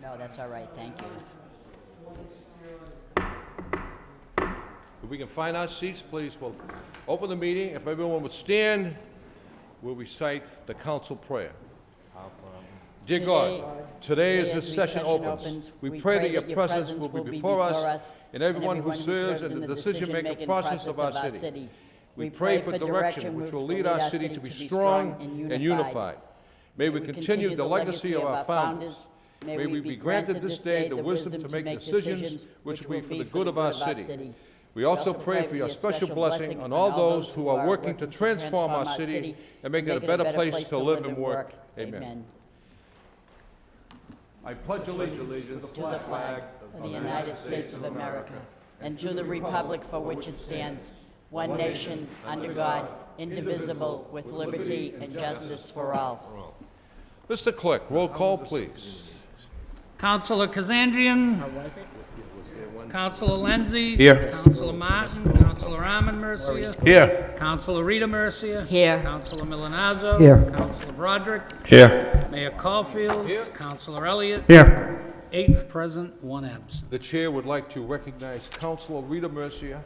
No, that's all right, thank you. If we can find our seats, please, we'll open the meeting. If everyone would stand, we'll recite the council prayer. Dear God, today as this session opens, we pray that your presence will be before us and everyone who serves in the decision-making process of our city. We pray for direction which will lead our city to be strong and unified. May we continue the legacy of our founders. May we be granted this day the wisdom to make decisions which will be for the good of our city. We also pray for your special blessing on all those who are working to transform our city and make it a better place to live and work. Amen. I pledge allegiance To the flag of the United States of America and to the republic for which it stands, one nation, under God, indivisible, with liberty and justice for all. Mr. Clerk, roll call, please. Councilor Kazandrian. How was it? Councilor Lenzi. Here. Councilor Martin. Councilor Armin Mercia. Here. Councilor Rita Mercia. Here. Councilor Milanazzo. Here. Councilor Broderick. Here. Mayor Caulfield. Here. Councilor Elliott. Here. 8 present, 1 absent. The chair would like to recognize Councilor Rita Mercia.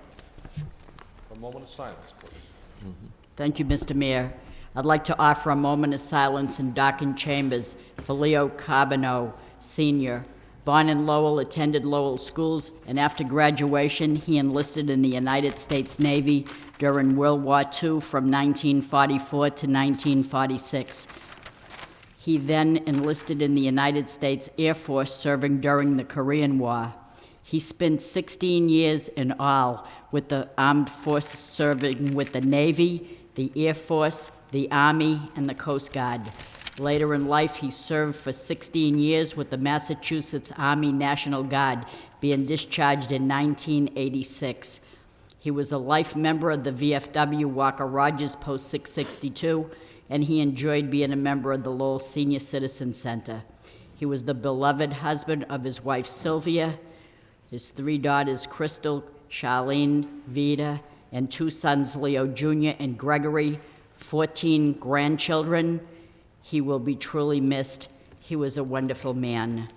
A moment of silence, please. Thank you, Mr. Mayor. I'd like to offer a moment of silence in Dockin Chambers for Leo Carbonneau, Sr. Born in Lowell, attended Lowell schools, and after graduation, he enlisted in the United States Navy during World War II from 1944 to 1946. He then enlisted in the United States Air Force, serving during the Korean War. He spent 16 years in all with the armed forces, serving with the Navy, the Air Force, the Army, and the Coast Guard. Later in life, he served for 16 years with the Massachusetts Army National Guard, being discharged in 1986. He was a life member of the VFW Walker Rogers Post 662, and he enjoyed being a member of the Lowell Senior Citizen Center. He was the beloved husband of his wife Sylvia, his 3 daughters Crystal, Charlene, Vida, and 2 sons Leo Jr. and Gregory, 14 grandchildren. He will be truly missed. He was a wonderful man.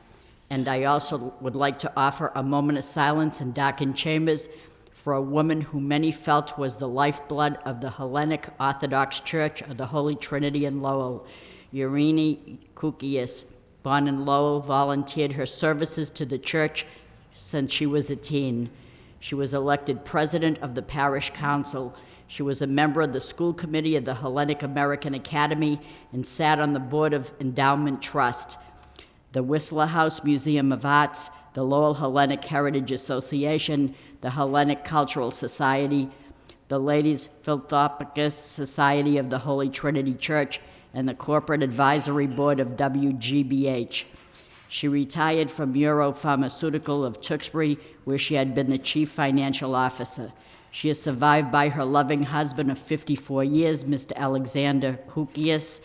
And I also would like to offer a moment of silence in Dockin Chambers for a woman who many felt was the lifeblood of the Hellenic Orthodox Church of the Holy Trinity in Lowell. Irini Koukias, born in Lowell, volunteered her services to the church since she was a teen. She was elected president of the parish council. She was a member of the school committee of the Hellenic American Academy and sat on the board of Endowment Trust, the Whistler House Museum of Arts, the Lowell Hellenic Heritage Association, the Hellenic Cultural Society, the Ladies Philanthropic Society of the Holy Trinity Church, and the Corporate Advisory Board of WGBH. She retired from Euro Pharmaceutical of Tewksbury, where she had been the chief financial officer. She is survived by her loving husband of 54 years, Mr. Alexander Koukias,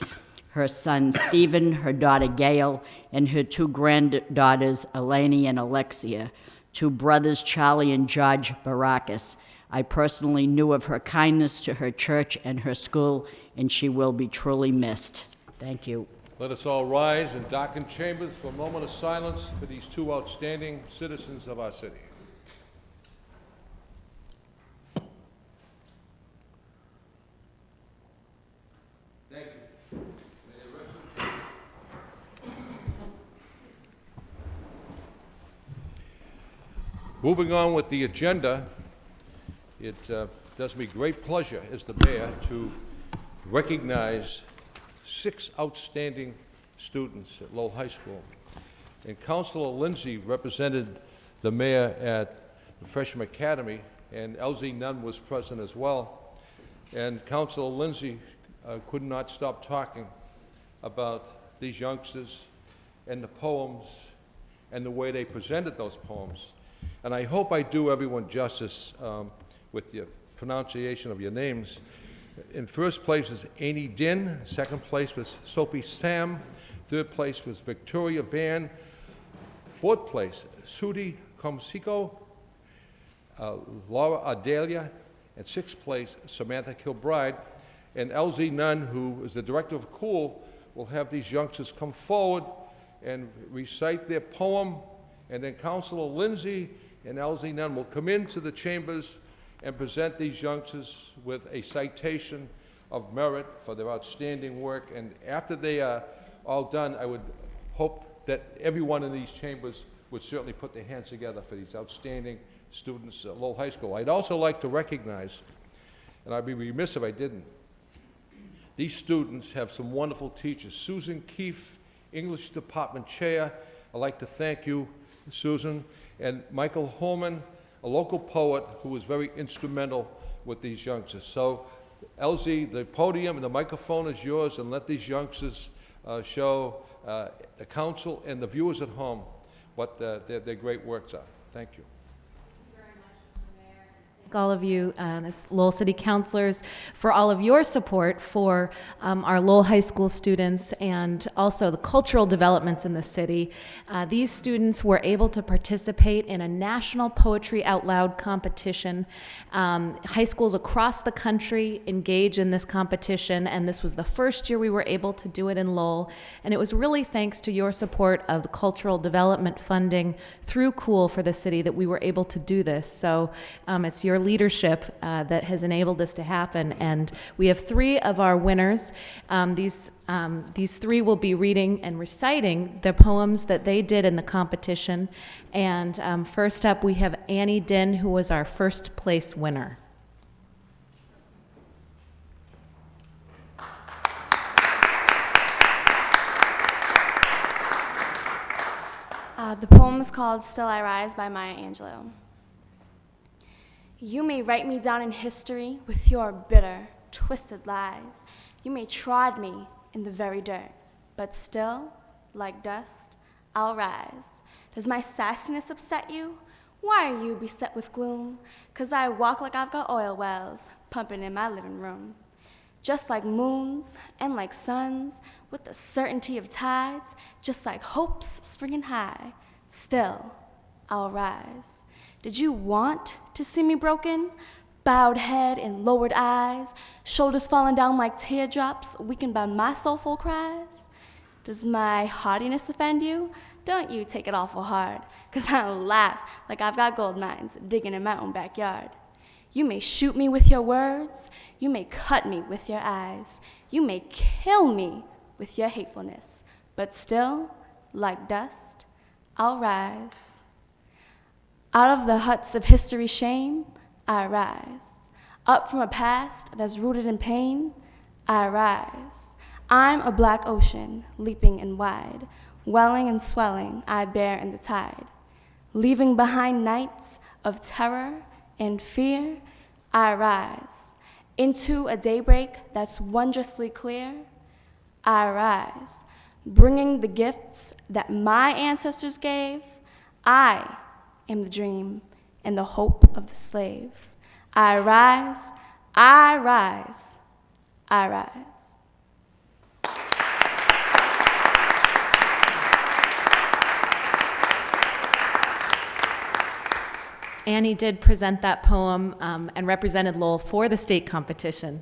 her son Stephen, her daughter Gail, and her 2 granddaughters, Eleni and Alexia, 2 brothers, Charlie and George Barakis. I personally knew of her kindness to her church and her school, and she will be truly missed. Thank you. Let us all rise in Dockin Chambers for a moment of silence for these 2 outstanding citizens of our city. Thank you. May they rest in peace. Moving on with the agenda, it does me great pleasure as the mayor to recognize 6 outstanding students at Lowell High School. And Councilor Lindsay represented the mayor at the Freshman Academy, and LZ Nunn was present as well. And Councilor Lindsay could not stop talking about these youngsters and the poems and the way they presented those poems. And I hope I do everyone justice with the pronunciation of your names. In first place was Annie Din, second place was Sophie Sam, third place was Victoria Van, fourth place, Sudi Komsiko, Laura Adelia, and sixth place, Samantha Kilbride. And LZ Nunn, who is the director of COOL, will have these youngsters come forward and recite their poem, and then Councilor Lindsay and Elsie Nunn will come into the chambers and present these youngsters with a citation of merit for their outstanding work. And after they are all done, I would hope that everyone in these chambers would certainly put their hands together for these outstanding students at Lowell High School. I'd also like to recognize, and I'd be remiss if I didn't, these students have some wonderful teachers. Susan Keefe, English Department Chair. I'd like to thank you, Susan. And Michael Holman, a local poet who was very instrumental with these youngsters. So, Elsie, the podium and the microphone is yours, and let these youngsters show the council and the viewers at home what their great works are. Thank you. All of you, as Lowell City Councilors, for all of your support for our Lowell High School students and also the cultural developments in the city. These students were able to participate in a national Poetry Out Loud competition. High schools across the country engage in this competition, and this was the first year we were able to do it in Lowell. And it was really thanks to your support of the cultural development funding through COOL for the city that we were able to do this. So it's your leadership that has enabled this to happen, and we have 3 of our winners. These 3 will be reading and reciting the poems that they did in the competition. And first up, we have Annie Din, who was our first place winner. The poem is called Still I Rise by Maya Angelou. You may write me down in history with your bitter, twisted lies. You may trod me in the very dirt, but still, like dust, I'll rise. Does my sassiness upset you? Why are you beset with gloom? 'Cause I walk like I've got oil wells pumping in my living room. Just like moons and like suns, with the certainty of tides, just like hopes springing high, still I'll rise. Did you want to see me broken? Bowed head and lowered eyes, shoulders falling down like teardrops, weakened by my soulful cries? Does my haughtiness offend you? Don't you take it awful hard, 'cause I laugh like I've got gold mines digging in my own backyard. You may shoot me with your words, you may cut me with your eyes, you may kill me with your hatefulness, but still, like dust, I'll rise. Out of the huts of history's shame, I rise. Up from a past that's rooted in pain, I rise. I'm a black ocean, leaping and wide, welling and swelling, I bear in the tide. Leaving behind nights of terror and fear, I rise. Into a daybreak that's wondrously clear, I rise. Bringing the gifts that my ancestors gave, I am the dream and the hope of the slave. I rise, I rise, I rise. Annie did present that poem and represented Lowell for the state competition.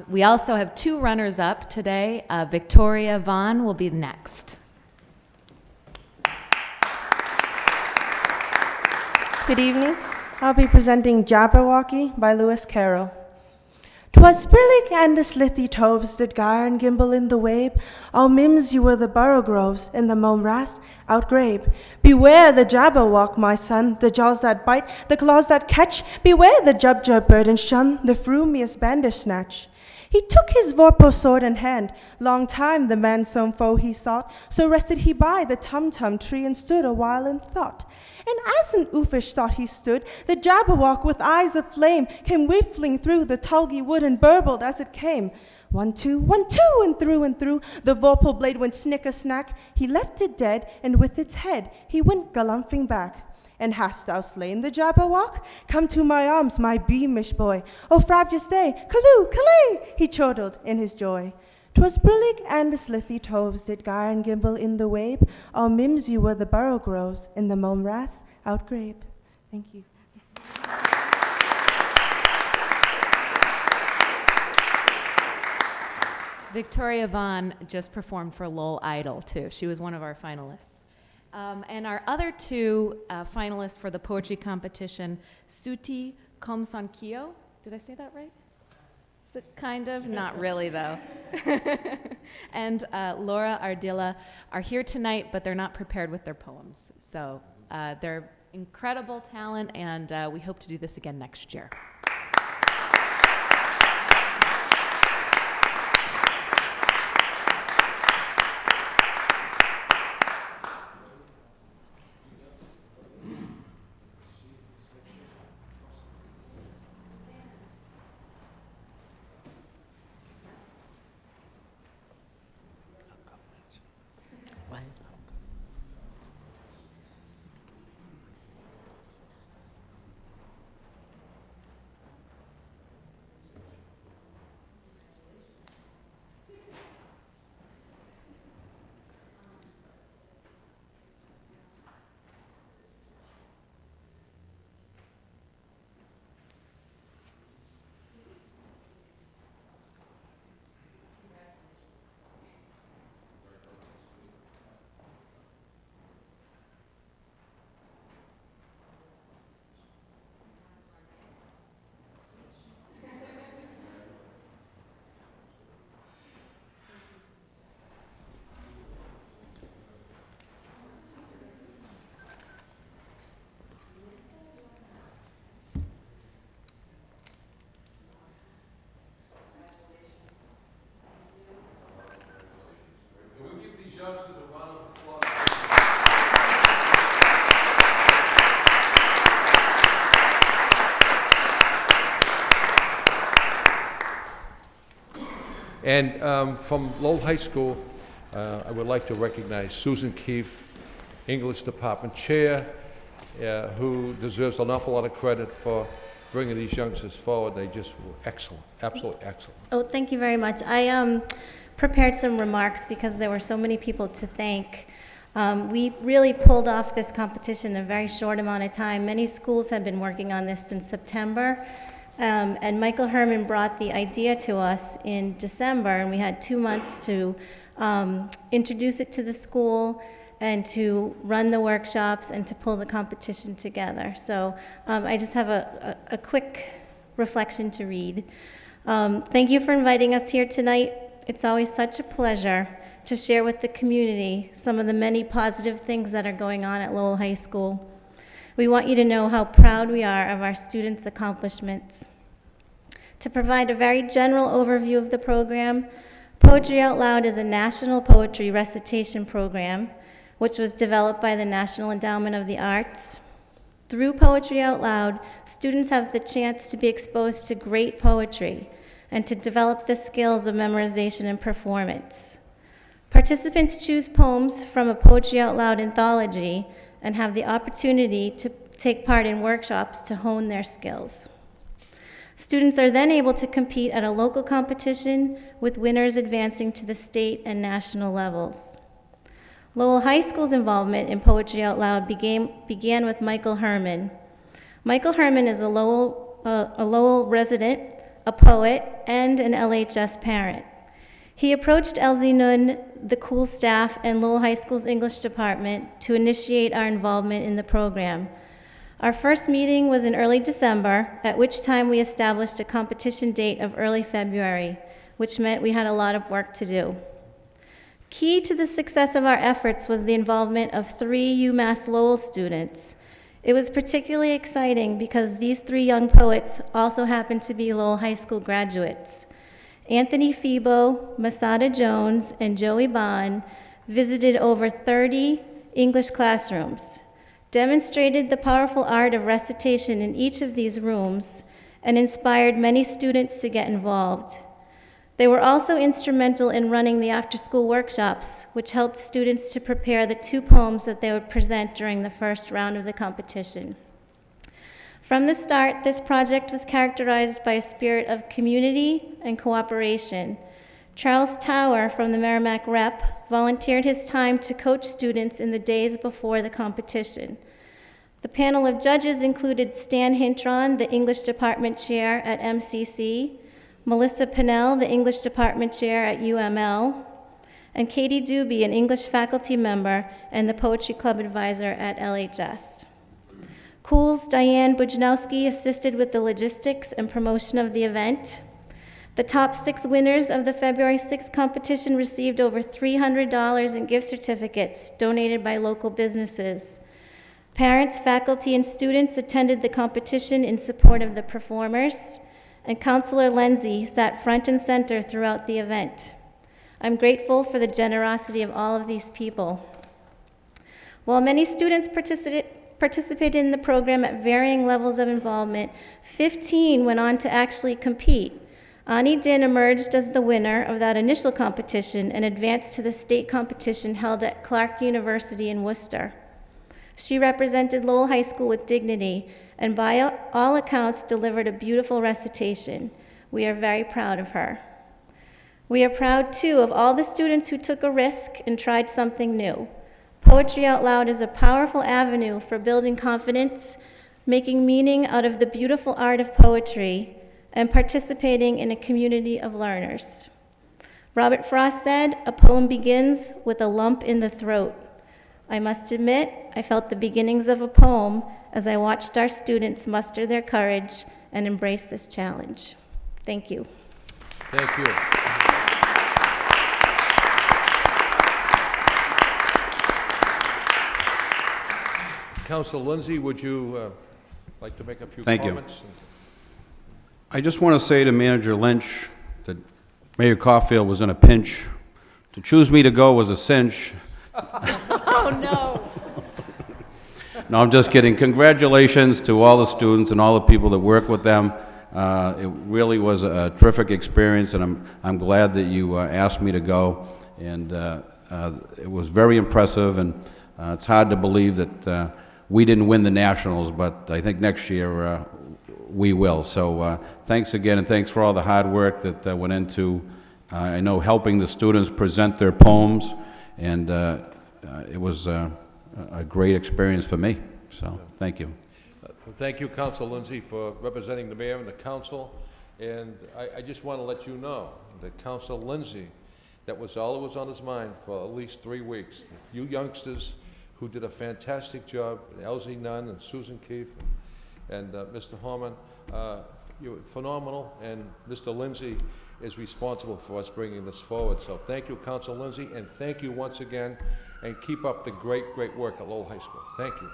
We also have 2 runners-up today. Victoria Vaughn will be next. Good evening. I'll be presenting Jabberwocky by Lewis Carroll. 'Twas brillig and the slithy toves did gyre and gimble in the wabe. All mims you were the burrow groves in the mome ras outgrabe. Beware the Jabberwock, my son, the jaws that bite, the claws that catch. Beware the Jubjub bird and shun the frumious bandersnatch. He took his vorpal sword in hand, long time the man-sown foe he sought. So rested he by the tum-tum tree and stood a while in thought. And as an oofish thought he stood, the Jabberwock with eyes of flame came whiffling through the tulgey wood and burbled as it came. 1, 2, 1, 2, and through, the vorpal blade went snicker-snack. He left it dead, and with its head he went galumphing back. And hast thou slain the Jabberwock? Come to my arms, my beamish boy. Oh, frab just stay, calloo, callay, he chortled in his joy. 'Twas brillig and the slithy toves did gyre and gimble in the wabe. All mims you were the burrow groves in the mome ras outgrabe. Thank you. Victoria Vaughn just performed for Lowell Idol, too. She was one of our finalists. And our other two finalists for the poetry competition, Suti Komsankio. Did I say that right? Is it kind of? Not really, though. And Laura Ardila are here tonight, but they're not prepared with their poems. So they're incredible talent, and we hope to do this again next year. What? Can we give these youngsters a round of applause? And from Lowell High School, I would like to recognize Susan Keefe, English Department Chair, who deserves an awful lot of credit for bringing these youngsters forward. They just were excellent, absolutely excellent. Oh, thank you very much. I prepared some remarks because there were so many people to thank. We really pulled off this competition in a very short amount of time. Many schools have been working on this since September, and Michael Herman brought the idea to us in December, and we had 2 months to introduce it to the school and to run the workshops and to pull the competition together. So I just have a quick reflection to read. Thank you for inviting us here tonight. It's always such a pleasure to share with the community some of the many positive things that are going on at Lowell High School. We want you to know how proud we are of our students' accomplishments. To provide a very general overview of the program, Poetry Out Loud is a national poetry recitation program which was developed by the National Endowment of the Arts. Through Poetry Out Loud, students have the chance to be exposed to great poetry and to develop the skills of memorization and performance. Participants choose poems from a Poetry Out Loud anthology and have the opportunity to take part in workshops to hone their skills. Students are then able to compete at a local competition, with winners advancing to the state and national levels. Lowell High School's involvement in Poetry Out Loud began with Michael Herman. Michael Herman is a Lowell resident, a poet, and an LHS parent. He approached Elsie Nun, the cool staff, and Lowell High School's English department to initiate our involvement in the program. Our first meeting was in early December, at which time we established a competition date of early February, which meant we had a lot of work to do. Key to the success of our efforts was the involvement of 3 UMass Lowell students. It was particularly exciting because these 3 young poets also happened to be Lowell High School graduates. Anthony Febo, Masada Jones, and Joey Bond visited over 30 English classrooms, demonstrated the powerful art of recitation in each of these rooms, and inspired many students to get involved. They were also instrumental in running the after-school workshops, which helped students to prepare the 2 poems that they would present during the first round of the competition. From the start, this project was characterized by a spirit of community and cooperation. Charles Tower from the Merrimack Rep volunteered his time to coach students in the days before the competition. The panel of judges included Stan Hintron, the English department chair at MCC, Melissa Pinnell, the English Department Chair at UML, and Katie Doobie, an English faculty member and the Poetry Club advisor at LHS. Cool's Diane Bujnowski assisted with the logistics and promotion of the event. The top 6 winners of the February 6th competition received over $300 in gift certificates donated by local businesses. Parents, faculty, and students attended the competition in support of the performers, and Counselor Lindsay sat front and center throughout the event. I'm grateful for the generosity of all of these people. While many students participated in the program at varying levels of involvement, 15 went on to actually compete. Ani Din emerged as the winner of that initial competition and advanced to the state competition held at Clark University in Worcester. She represented Lowell High School with dignity and by all accounts delivered a beautiful recitation. We are very proud of her. We are proud, too, of all the students who took a risk and tried something new. Poetry Out Loud is a powerful avenue for building confidence, making meaning out of the beautiful art of poetry, and participating in a community of learners. Robert Frost said, "A poem begins with a lump in the throat." I must admit, I felt the beginnings of a poem as I watched our students muster their courage and embrace this challenge. Thank you. Thank you. Councilor Lindsay, would you like to make a few Thank you. comments? I just want to say to Manager Lynch that Mayor Caulfield was in a pinch. To choose me to go was a cinch. Oh, no. No, I'm just kidding. Congratulations to all the students and all the people that work with them. It really was a terrific experience, and I'm glad that you asked me to go. And it was very impressive, and it's hard to believe that we didn't win the Nationals, but I think next year we will. So thanks again, and thanks for all the hard work that went into, I know, helping the students present their poems, and it was a great experience for me. So thank you. Thank you, Councilor Lindsay, for representing the mayor and the council. And I just want to let you know that Councilor Lindsay, that was all that was on his mind for at least 3 weeks. You youngsters who did a fantastic job, Elsie Nunn and Susan Keefe and Mr. Horman, you were phenomenal, and Mr. Lindsay is responsible for us bringing this forward. So thank you, Councilor Lindsay, and thank you once again, and keep up the great, great work at Lowell High School. Thank you.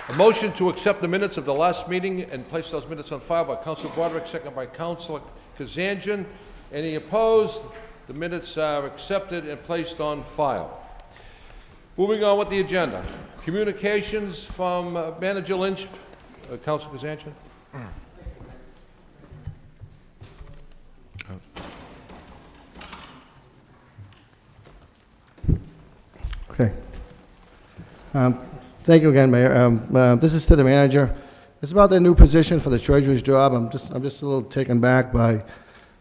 A motion to accept the minutes of the last meeting and place those minutes on file by Councilor Broderick, second by Councilor Kazanjian. Any opposed? The minutes are accepted and placed on file. Moving on with the agenda. Communications from Manager Lynch. Councilor Kazanjian. Okay. Thank you again, Mayor. This is to the manager. It's about the new position for the treasurer's job. I'm just a little taken back by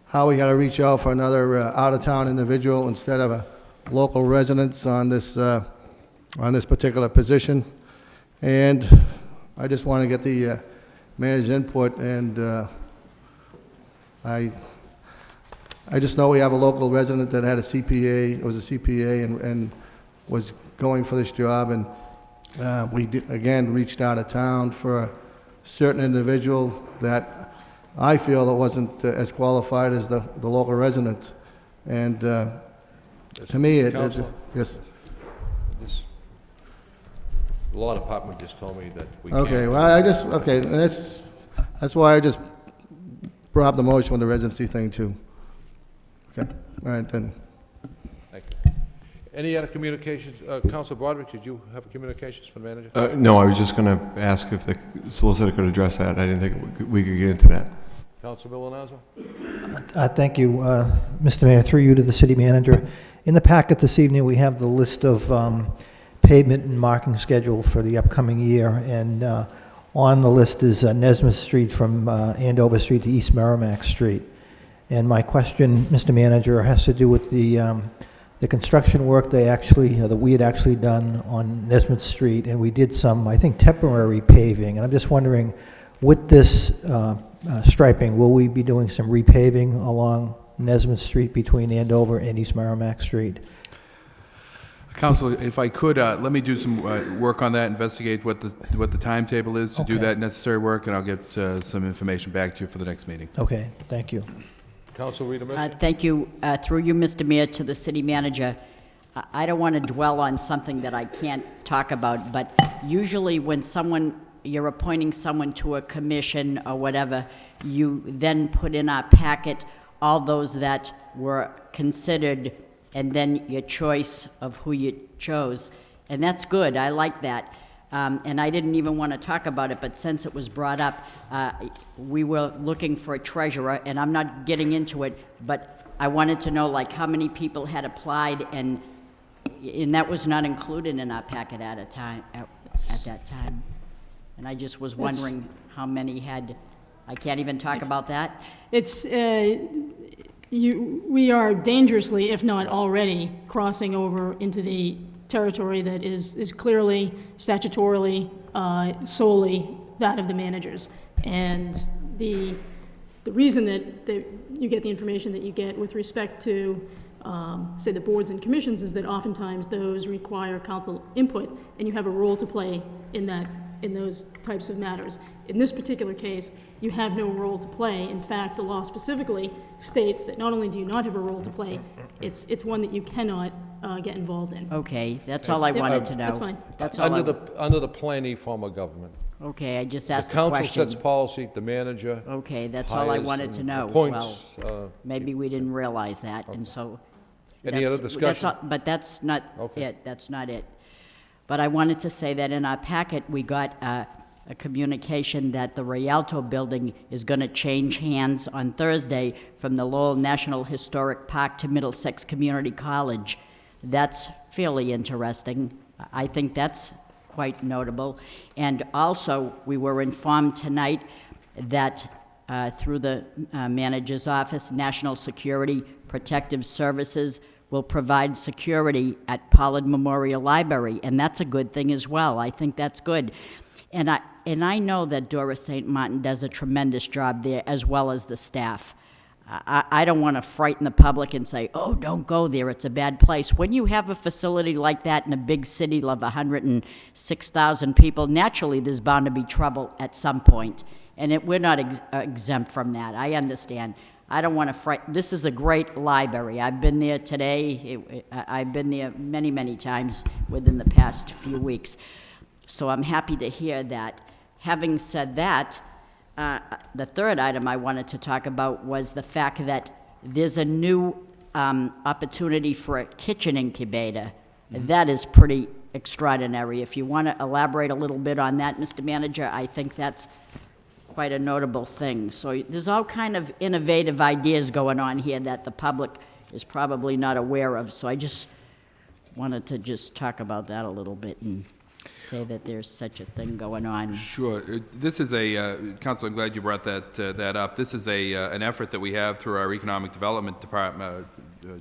how we got to reach out for another out-of-town individual instead of a local residents on this particular position. And I just want to get the manager's input. And I just know we have a local resident that had a CPA, was a CPA, and was going for this job, and we again reached out of town for a certain individual that I feel that wasn't as qualified as the local resident. And to me, yes. This law department just told me that we Okay, can't. well, okay, and that's why I just brought up the motion with the residency thing too. Okay, all right then. Thank you. Any other communications? Councilor Broderick, did you have communications from the manager? No, I was just going to ask if the solicitor could address that. I didn't think we could get into that. Councilor Milonazo? Thank you, Mr. Mayor. Through you to the city manager. In the packet this evening, we have the list of pavement and marking schedule for the upcoming year, and on the list is Nesmith Street from Andover Street to East Merrimack Street. And my question, Mr. Manager, has to do with the the construction work that we had actually done on Nesmith Street, and we did some, I think, temporary paving. And I'm just wondering, with this striping, will we be doing some repaving along Nesmith Street between Andover and East Merrimack Street? Council, if I could, let me do some work on that, investigate what the timetable is to do Okay. that necessary work, and I'll get some information back to you for the next meeting. Okay, thank you. Council Rita Mission? Thank you. Through you, Mr. Mayor, to the city manager. I don't want to dwell on something that I can't talk about, but usually when you're appointing someone to a commission or whatever, you then put in our packet all those that were considered and then your choice of who you chose. And that's good. I like that. And I didn't even want to talk about it, but since it was brought up, we were looking for a treasurer, and I'm not getting into it, but I wanted to know, like, how many people had applied, and that was not included in our packet at that time. And I just was wondering how many had. I can't even talk about that. It's, we are dangerously, if not already, crossing over into the territory that is clearly, statutorily, solely that of the managers. And the reason that you get the information that you get with respect to, say, the boards and commissions is that oftentimes those require council input, and you have a role to play in those types of matters. In this particular case, you have no role to play. In fact, the law specifically states that not only do you not have a role to play, it's one that you cannot get involved in. Okay, that's all I wanted to know. That's fine. That's all. Under the planning form of government. Okay, I just asked The the council question. sets policy, the manager Okay, that's all I hires wanted to and know. appoints, Well, maybe we didn't realize that, and so. Any other discussion? But that's not Okay. it, that's not it. But I wanted to say that in our packet, we got a communication that the Rialto building is going to change hands on Thursday from the Lowell National Historic Park to Middlesex Community College. That's fairly interesting. I think that's quite notable. And also, we were informed tonight that through the manager's office, National Security Protective Services will provide security at Pollard Memorial Library, and that's a good thing as well. I think that's good. And I know that Doris St. Martin does a tremendous job there, as well as the staff. I don't want to frighten the public and say, oh, don't go there, it's a bad place. When you have a facility like that in a big city of 106,000 people, naturally there's bound to be trouble at some point. And we're not exempt from that, I understand. I don't want to frighten. This is a great library. I've been there today. I've been there many, many times within the past few weeks. So I'm happy to hear that. Having said that, the third item I wanted to talk about was the fact that there's a new opportunity for a kitchen incubator. That is pretty extraordinary. If you want to elaborate a little bit on that, Mr. Manager, I think that's quite a notable thing. So there's all kind of innovative ideas going on here that the public is probably not aware of. So I just wanted to just talk about that a little bit and say that there's such a thing going on. Sure. This is Council, I'm glad you brought that up. This is an effort that we have through our Economic Development Department,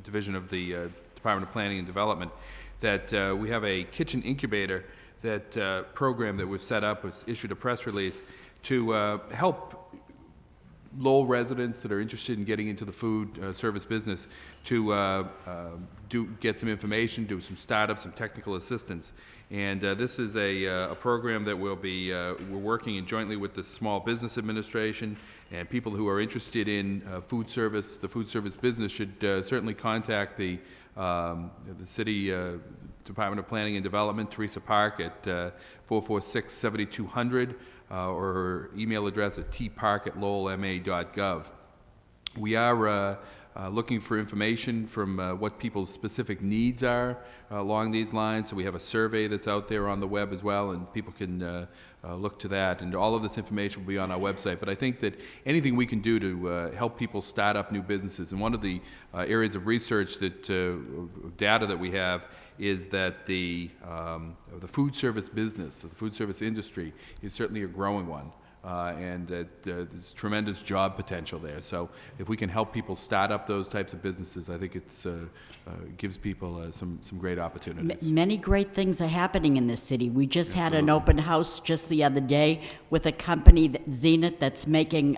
Division of the Department of Planning and Development, that we have a kitchen incubator that program that we've set up, was issued a press release to help Lowell residents that are interested in getting into the food service business to get some information, do some startup, some technical assistance. And this is a program that we're working in jointly with the Small Business Administration, and people who are interested in food service, the food service business should certainly contact the City Department of Planning and Development, Teresa Park, at 446-7200, or her email address at tpark@lowellma.gov. We are looking for information from what people's specific needs are along these lines. So we have a survey that's out there on the web as well, and people can look to that. And all of this information will be on our website. But I think that anything we can do to help people start up new businesses, and one of the areas of research that data that we have is that the food service business, the food service industry, is certainly a growing one. and that there's tremendous job potential there. So if we can help people start up those types of businesses, I think it's gives people some great opportunities. Many great things are happening in this city. We just had an open house just the other day with a company, Zenith, that's making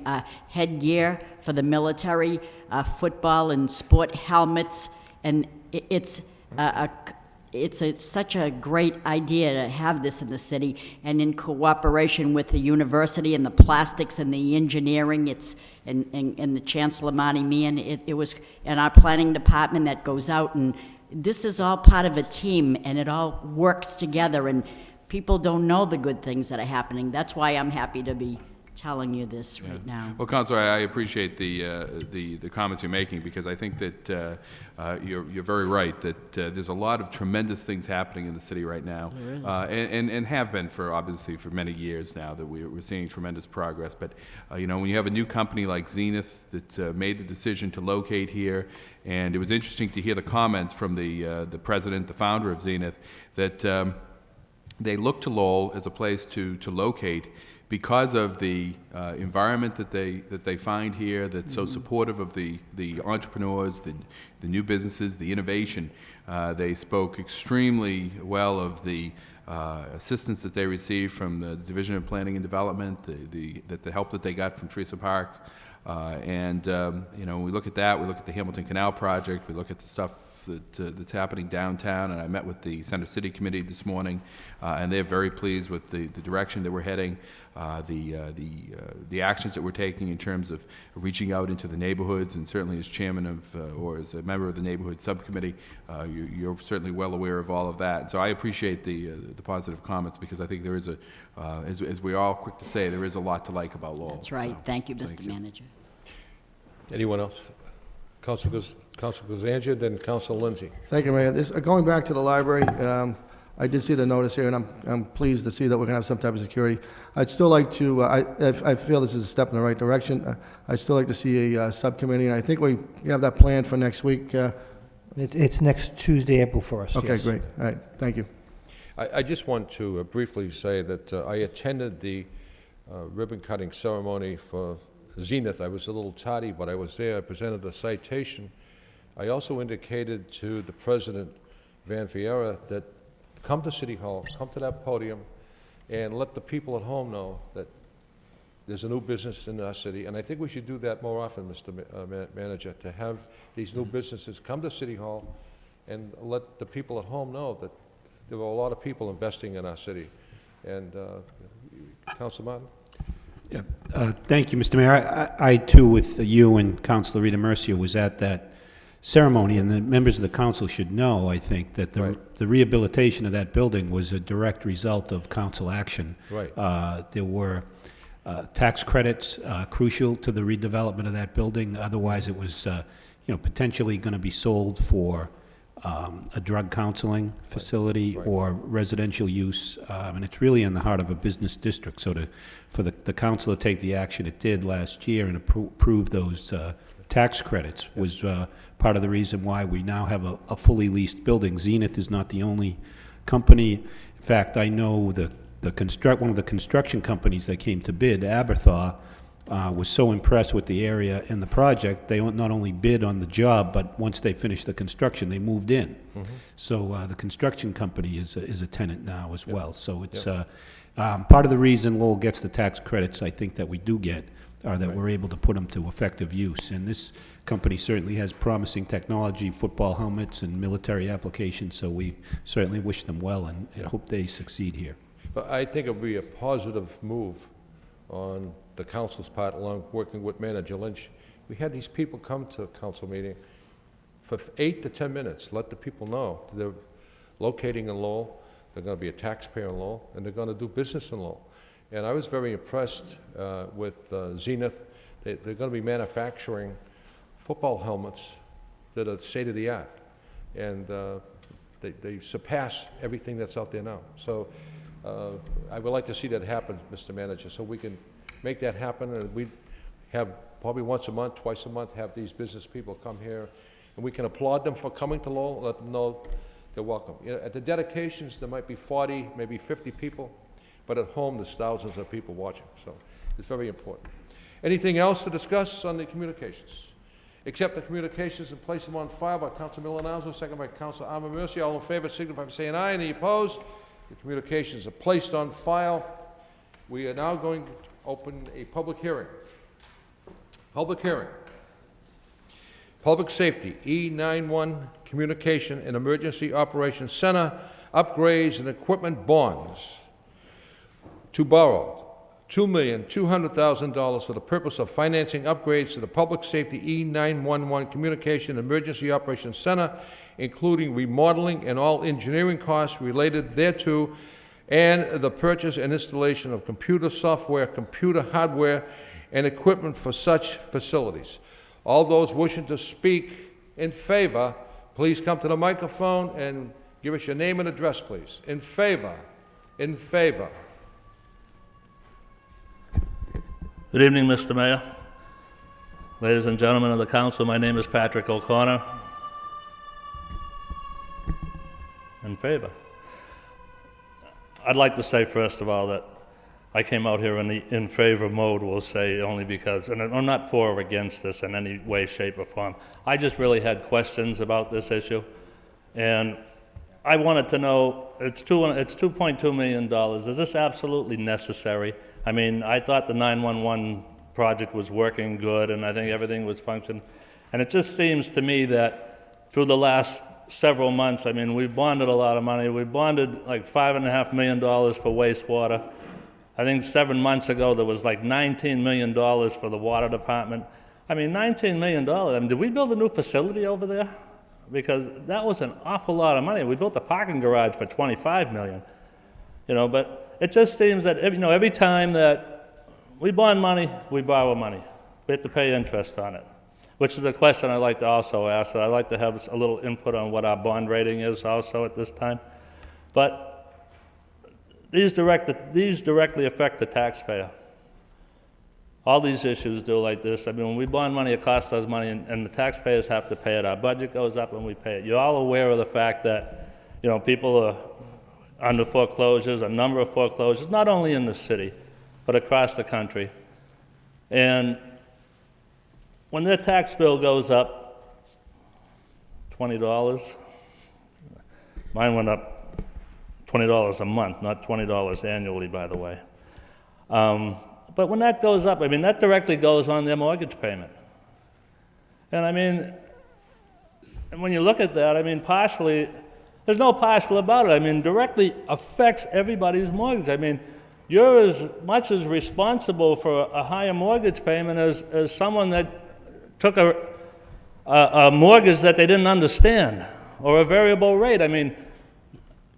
headgear for the military, football and sport helmets, and it's such a great idea to have this in the city, and in cooperation with the university and the plastics and the engineering, and the Chancellor Marty Meehan, it was, and our planning department that goes out, and this is all part of a team, and it all works together, and people don't know the good things that are happening. That's why I'm happy to be telling you this right now. Well, Councilor, I appreciate the comments you're making, because I think that you're very right that there's a lot of tremendous things happening in the city right now, and have been for obviously for many years now, that we're seeing tremendous progress. But you know, when you have a new company like Zenith that made the decision to locate here, and it was interesting to hear the comments from the president, the founder of Zenith, that they look to Lowell as a place to locate, because of the environment that they find here, that's so supportive of the entrepreneurs, the new businesses, the innovation. They spoke extremely well of the assistance that they received from the Division of Planning and Development, the help that they got from Teresa Park. And you know, when we look at that, we look at the Hamilton Canal project, we look at the stuff that's happening downtown, and I met with the Center City Committee this morning, and they're very pleased with the direction that we're heading, the actions that we're taking in terms of reaching out into the neighborhoods, and certainly as chairman of, or as a member of the neighborhood subcommittee, you're certainly well aware of all of that. And so I appreciate the positive comments, because I think there is as we're all quick to say, there is a lot to like about Lowell. That's right. So, Thank you, Mr. Manager. Anyone else? Councilor Guzangia, then Councilor Lindsay. Thank you, Mayor. Going back to the library, I did see the notice here, and I'm pleased to see that we're going to have some type of security. I'd still like to, I feel this is a step in the right direction. I'd still like to see a subcommittee, and I think we have that planned for next week. It's next Tuesday, April 1st. Okay, yes. great. All right, thank you. I just want to briefly say that I attended the ribbon-cutting ceremony for Zenith. I was a little tardy, but I was there. I presented a citation. I also indicated to the President, Van Vieira, that come to City Hall, come to that podium, and let the people at home know that there's a new business in our city. And I think we should do that more often, Mr. Manager, to have these new businesses come to City Hall and let the people at home know that there are a lot of people investing in our city. And Councilor Martin? Yeah. Thank you, Mr. Mayor. I too, with you and Councilor Rita Mercier, was at that ceremony, and the members of the council should know, I think, that the rehabilitation of that building was a direct result of council action. Right. There were tax credits crucial to the redevelopment of that building. Otherwise, it was potentially going to be sold for a drug counseling facility or residential use, and it's really in the heart of a business district. So for the council to take the action it did last year and approve those tax credits was part of the reason why we now have a fully leased building. Zenith is not the only company. In fact, I know one of the construction companies that came to bid, Aberthaw, was so impressed with the area and the project, they not only bid on the job, but once they finished the construction, they moved in. Mm-hmm. So the construction company is a tenant now as well. So it's part of the reason Lowell gets the tax credits, I think, that we do get, are that we're able to put them to effective use. And this company certainly has promising technology, football helmets and military applications, so we certainly wish them well and hope they succeed here. But I think it would be a positive move on the council's part, along working with Manager Lynch. We had these people come to a council meeting for 8 to 10 minutes, let the people know they're locating in Lowell, they're going to be a taxpayer in Lowell, and they're going to do business in Lowell. And I was very impressed with Zenith. They're going to be manufacturing football helmets that are state-of-the-art, and they surpass everything that's out there now. So I would like to see that happen, Mr. Manager, so we can make that happen, and we have probably once a month, twice a month, have these business people come here, and we can applaud them for coming to Lowell, let them know they're welcome. At the dedications, there might be 40, maybe 50 people, but at home, there's thousands of people watching. So It's very important. Anything else to discuss on the communications? Accept the communications and place them on file by Council Milonazo, second by Council Mercy. All in favor signify by saying aye. Any opposed? The communications are placed on file. We are now going to open a public hearing. Public hearing. Public Safety, E91 Communication and Emergency Operations Center, upgrades and equipment bonds to borrow $2,200,000 for the purpose of financing upgrades to the Public Safety E911 Communication Emergency Operations Center, including remodeling and all engineering costs related thereto, and the purchase and installation of computer software, computer hardware, and equipment for such facilities. All those wishing to speak in favor, please come to the microphone and give us your name and address, please. In favor. In favor. Good evening, Mr. Mayor. Ladies and gentlemen of the council, my name is Patrick O'Connor. In favor. I'd like to say, first of all, that I came out here in the in favor mode, we'll say, only because, and I'm not for or against this in any way, shape, or form. I just really had questions about this issue, and I wanted to know, it's $2.2 million. Is this absolutely necessary? I mean, I thought the 911 project was working good, and I think everything was functioning. And it just seems to me that through the last several months, I mean, we've bonded a lot of money. We bonded like $5.5 million for wastewater. I think 7 months ago, there was like $19 million for the water department. I mean, $19 million. I mean, did we build a new facility over there? Because that was an awful lot of money. We built a parking garage for $25 million. You know, but it just seems that every time that we bond money, we borrow money. We have to pay interest on it, which is a question I'd like to also ask. I'd like to have a little input on what our bond rating is also at this time. But these directly affect the taxpayer. All these issues do like this. I mean, when we bond money, it costs us money, and the taxpayers have to pay it. Our budget goes up and we pay it. You're all aware of the fact that, people are under foreclosures, a number of foreclosures, not only in the city, but across the country. And when their tax bill goes up $20, mine went up $20 a month, not $20 annually, by the way. But when that goes up, I mean, that directly goes on their mortgage payment. And I mean, when you look at that, I mean, partially, there's no partial about it. I mean, directly affects everybody's mortgage. I mean, you're as much as responsible for a higher mortgage payment as someone that took a mortgage that they didn't understand, or a variable rate. I mean,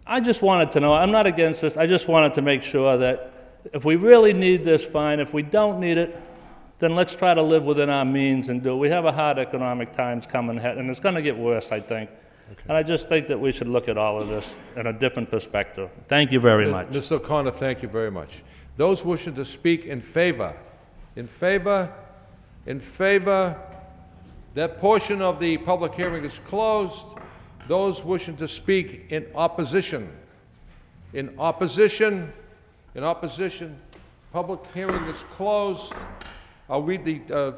I just wanted to know, I'm not against this, I just wanted to make sure that if we really need this, fine. If we don't need it, then let's try to live within our means and do it. We have a hard economic times coming ahead, and it's going to get worse, I think. Okay. And I just think that we should look at all of this in a different perspective. Thank you very much. Mr. O'Connor, thank you very much. Those wishing to speak in favor, that portion of the public hearing is closed. Those wishing to speak in opposition, public hearing is closed. I'll read the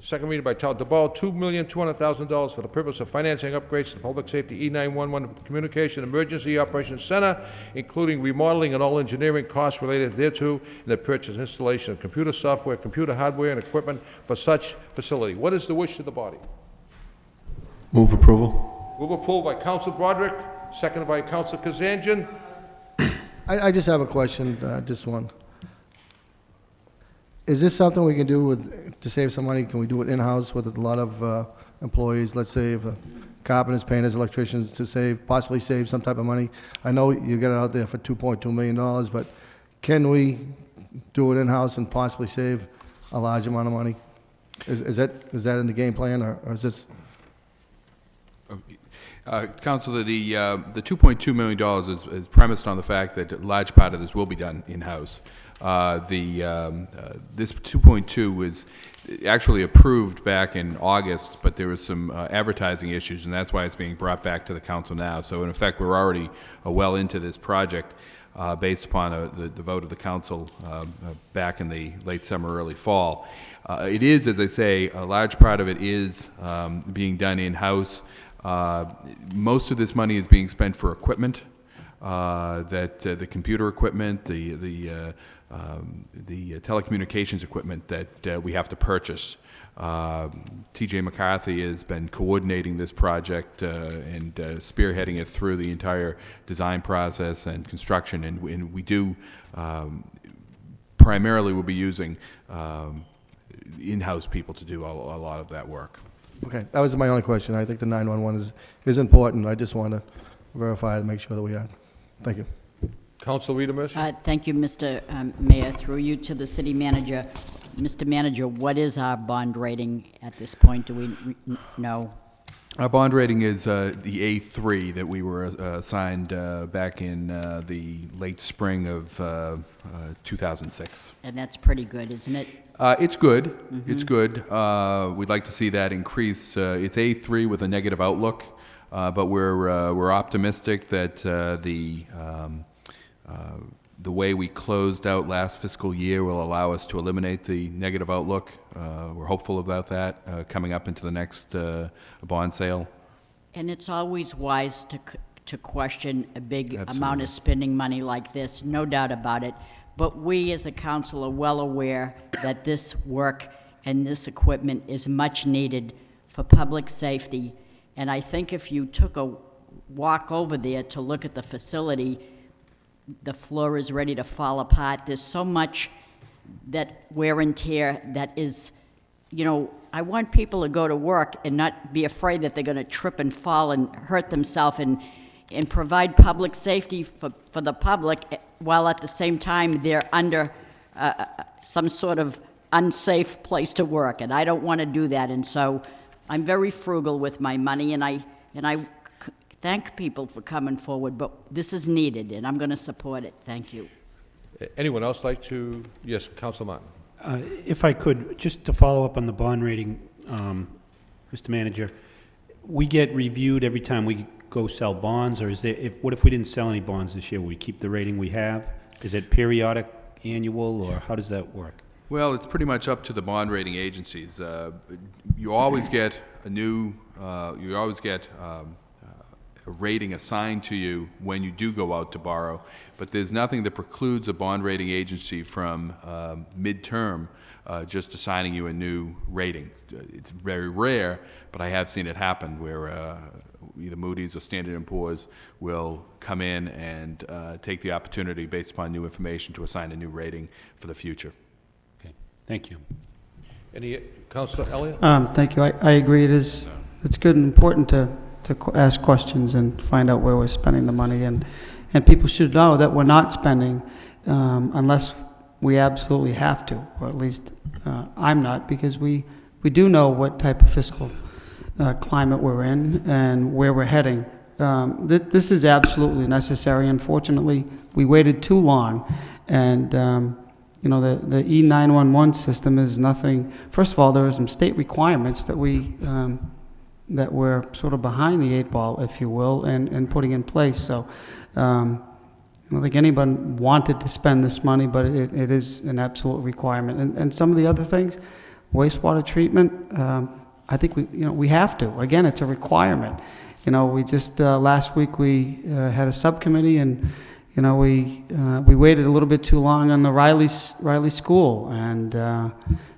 second reading by title. To borrow $2,200,000 for the purpose of financing upgrades to the Public Safety E911 Communication Emergency Operations Center, including remodeling and all engineering costs related thereto, and the purchase and installation of computer software, computer hardware, and equipment for such facility. What is the wish of the body? Move approval. Move approval by Council Broderick, seconded by Council Kazanjian. I just have a question, just one. Is this something we can do to save some money? Can we do it in-house with a lot of employees? Let's say if a carpenter's paying his electricians to possibly save some type of money. I know you get it out there for $2.2 million, but can we do it in-house and possibly save a large amount of money? Is that in the game plan, or is this? Councilor, the $2.2 million is premised on the fact that a large part of this will be done in-house. This 2.2 was actually approved back in August, but there was some advertising issues, and that's why it's being brought back to the council now. So in effect, we're already well into this project. based upon the vote of the council back in the late summer, early fall. It is, as I say, a large part of it is being done in-house. Most of this money is being spent for equipment, the computer equipment, the telecommunications equipment that we have to purchase. TJ McCarthy has been coordinating this project and spearheading it through the entire design process and construction, and we do primarily will be using in-house people to do a lot of that work. Okay, that was my only question. I think the 911 is important. I just want to verify and make sure that we had. Thank you. Council Rita Mercer? Thank you, Mr. Mayor. Through you to the city manager. Mr. Manager, what is our bond rating at this point? Do we know? Our bond rating is the A3 that we were assigned back in the late spring of 2006. And that's pretty good, isn't it? It's good. Mm-hmm. It's good. We'd like to see that increase. It's A3 with a negative outlook, but we're optimistic that the way we closed out last fiscal year will allow us to eliminate the negative outlook. We're hopeful about that coming up into the next bond sale. And it's always wise to question a big Absolutely. amount of spending money like this, no doubt about it. But we as a council are well aware that this work and this equipment is much needed for public safety. And I think if you took a walk over there to look at the facility, the floor is ready to fall apart. There's so much that wear and tear that is, you know, I want people to go to work and not be afraid that they're going to trip and fall and hurt themselves and provide public safety for the public while at the same time they're under some sort of unsafe place to work. And I don't want to do that. And so I'm very frugal with my money, and I thank people for coming forward, but this is needed, and I'm going to support it. Thank you. Anyone else like to? Yes, Council Martin. If I could, just to follow up on the bond rating, Mr. Manager, we get reviewed every time we go sell bonds, or is there? What if we didn't sell any bonds this year? Will we keep the rating we have? Is it periodic, annual, or how does that work? Well, it's pretty much up to the bond rating agencies. You always get a new. You always get. A rating assigned to you when you do go out to borrow, but there's nothing that precludes a bond rating agency from midterm just assigning you a new rating. It's very rare, but I have seen it happen where either Moody's or Standard & Poor's will come in and take the opportunity based upon new information to assign a new rating for the future. Okay, thank you. Any, Councilor Elliott? Thank you. I agree. It's good and important to ask questions and find out where we're spending the money, and people should know that we're not spending unless we absolutely have to, or at least I'm not, because we do know what type of fiscal climate we're in and where we're heading. This is absolutely necessary. Unfortunately, we waited too long, and you know, the E911 system is nothing. First of all, there are some state requirements that that we're sort of behind the 8 ball, if you will, and putting in place. So I don't think anyone wanted to spend this money, but it is an absolute requirement. And some of the other things, wastewater treatment, I think we have to. Again, it's a requirement. You know, we just last week we had a subcommittee, and you know we waited a little bit too long on the Riley School, and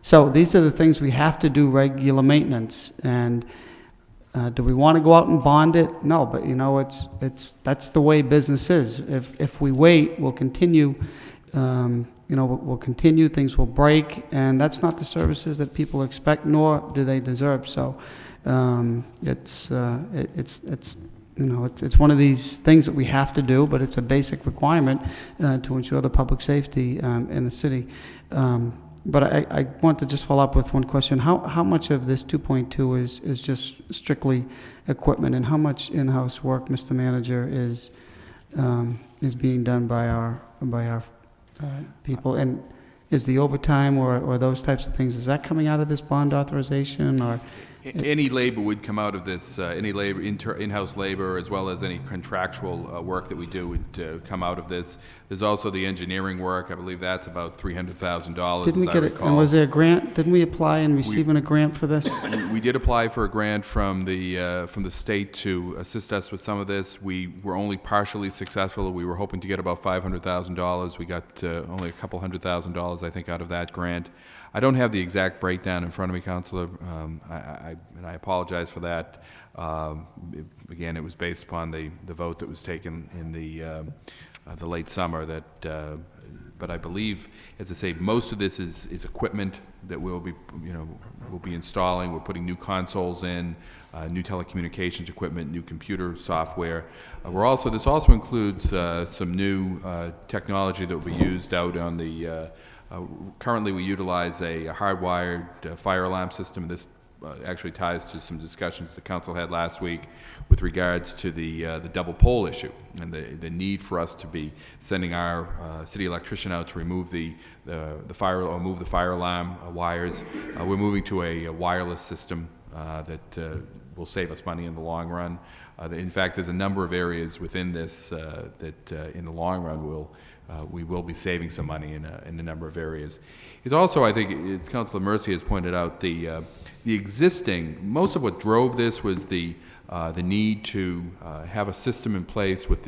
so these are the things we have to do, regular maintenance. And do we want to go out and bond it? No, but you know, that's the way business is. If we wait, we'll continue. We'll continue. Things will break, and that's not the services that people expect, nor do they deserve. So, it's one of these things that we have to do, but it's a basic requirement to ensure the public safety in the city. But I want to just follow up with one question. How much of this 2.2 is just strictly equipment, and how much in-house work, Mr. Manager, is being done by our people? And is the overtime or those types of things, is that coming out of this bond authorization, or Any labor would come out of this, any labor, in-house labor, as well as any contractual work that we do would come out of this. There's also the engineering work. I believe that's about $300,000, Didn't we as I get it, recall. and was there a grant? Didn't we apply and receive a grant for this? We did apply for a grant from the state to assist us with some of this. We were only partially successful. We were hoping to get about $500,000. We got only a couple $100,000, I think, out of that grant. I don't have the exact breakdown in front of me, Councilor. And I apologize for that. Again, it was based upon the vote that was taken in the late summer. But I believe, as I say, most of this is equipment that we'll be installing. We're putting new consoles in, new telecommunications equipment, new computer software. This also includes some new technology that will be used out on the. Currently, we utilize a hardwired fire alarm system, and this actually ties to some discussions the council had last week with regards to the double pole issue and the need for us to be sending our city electrician out to remove the fire or move the fire alarm wires. We're moving to a wireless system that will save us money in the long run. In fact, there's a number of areas within this that in the long run we will be saving some money in a number of areas. It's also, I think, as Councilor Mercy has pointed out, the existing, most of what drove this was the need to have a system in place with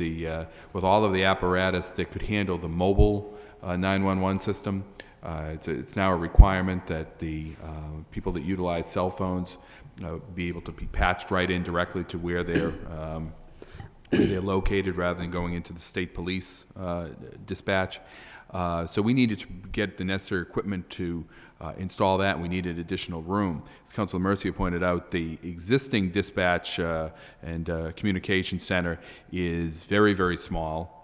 all of the apparatus that could handle the mobile 911 system. It's now a requirement that the people that utilize cell phones be able to be patched right in directly to where they're located rather than going into the state police dispatch. So we needed to get the necessary equipment to install that, and we needed additional room. As Councilor Mercia pointed out, the existing dispatch and communication center is very, very small.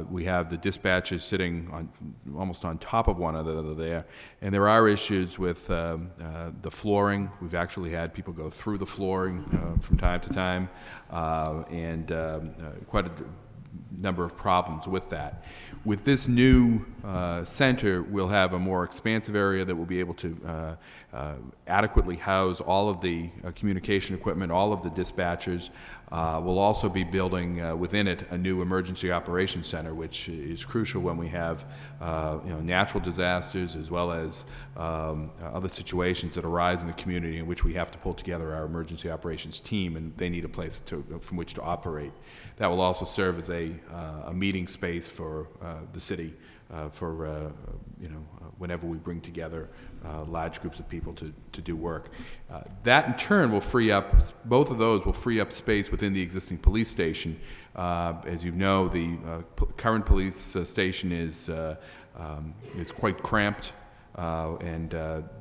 We have the dispatchers sitting almost on top of one another there, and there are issues with the flooring. We've actually had people go through the flooring from time to time, and quite a number of problems with that. With this new center, we'll have a more expansive area that will be able to adequately house all of the communication equipment, all of the dispatchers. We'll also be building within it a new emergency operations center, which is crucial when we have natural disasters as well as other situations that arise in the community in which we have to pull together our emergency operations team, and they need a place from which to operate. That will also serve as a meeting space for the city for whenever we bring together large groups of people to do work. That in turn will free up, both of those will free up space within the existing police station. As you know, the current police station is quite cramped. And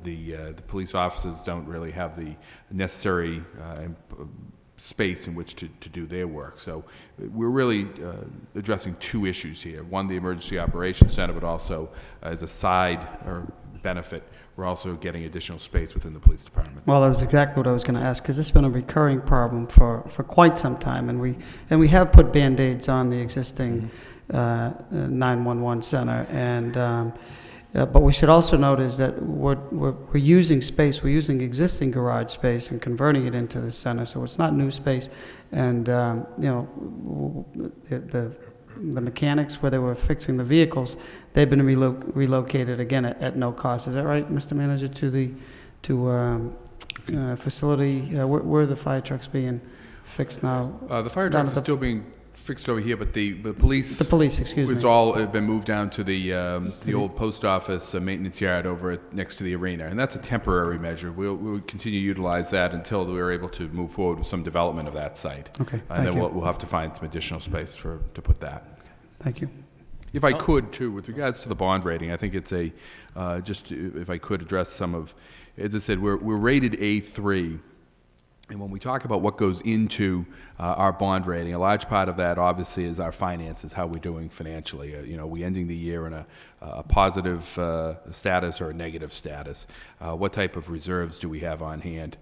the police officers don't really have the necessary space in which to do their work. So we're really addressing two issues here. One, the emergency operations center, but also as a side or benefit, we're also getting additional space within the police department. Well, that was exactly what I was going to ask, because this has been a recurring problem for quite some time, and we have put Band-Aids on the existing 911 center, and but we should also note is that we're using space, we're using existing garage space and converting it into the center, so it's not new space. And the mechanics where they were fixing the vehicles, they've been relocated again at no cost. Is that right, Mr. Manager? To the facility where are the fire trucks being fixed now? The fire trucks are still being fixed over here, but the police. The police, excuse me. It's all been moved down to the old post office maintenance yard over next to the arena, and that's a temporary measure. We'll continue to utilize that until we're able to move forward with some development of that site. Okay, and then we'll have to find some additional space to put that. Thank you. If I could, too, with regards to the bond rating, I think it's just if I could address some of, as I said, we're rated A3. And when we talk about what goes into our bond rating, a large part of that obviously is our finances, how we're doing financially. We ending the year in a positive status or a negative status. What type of reserves do we have on hand?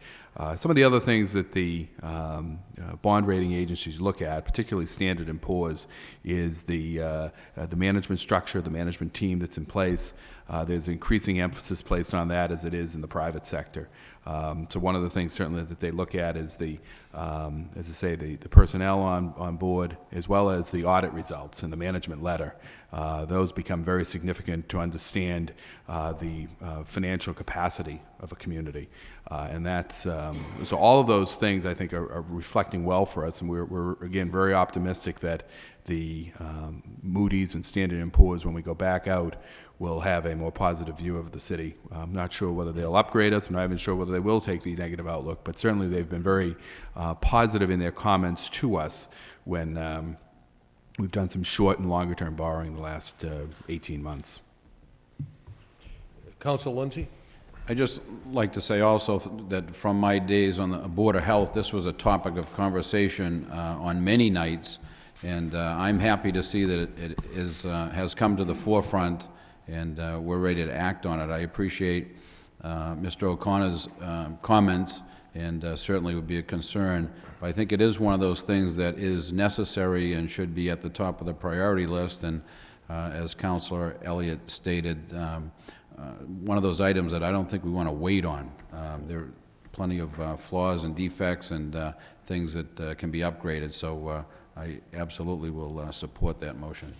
Some of the other things that the bond rating agencies look at, particularly Standard & Poor's, is the management structure, the management team that's in place. There's increasing emphasis placed on that as it is in the private sector. So one of the things certainly that they look at is the, as I say, the personnel on board, as well as the audit results and the management letter. Those become very significant to understand the financial capacity of a community. And that's, so all of those things I think are reflecting well for us, and we're again very optimistic that the Moody's and Standard & Poor's, when we go back out, will have a more positive view of the city. I'm not sure whether they'll upgrade us. I'm not even sure whether they will take the negative outlook, but certainly they've been very positive in their comments to us when we've done some short and longer term borrowing the last 18 months. Council Lindsay? I'd just like to say also that from my days on the Board of Health, this was a topic of conversation on many nights, and I'm happy to see that it has come to the forefront, and we're ready to act on it. I appreciate Mr. O'Connor's comments, and certainly would be a concern, but I think it is one of those things that is necessary and should be at the top of the priority list, and as Councilor Elliott stated, one of those items that I don't think we want to wait on. There are plenty of flaws and defects and things that can be upgraded, so I absolutely will support that motion.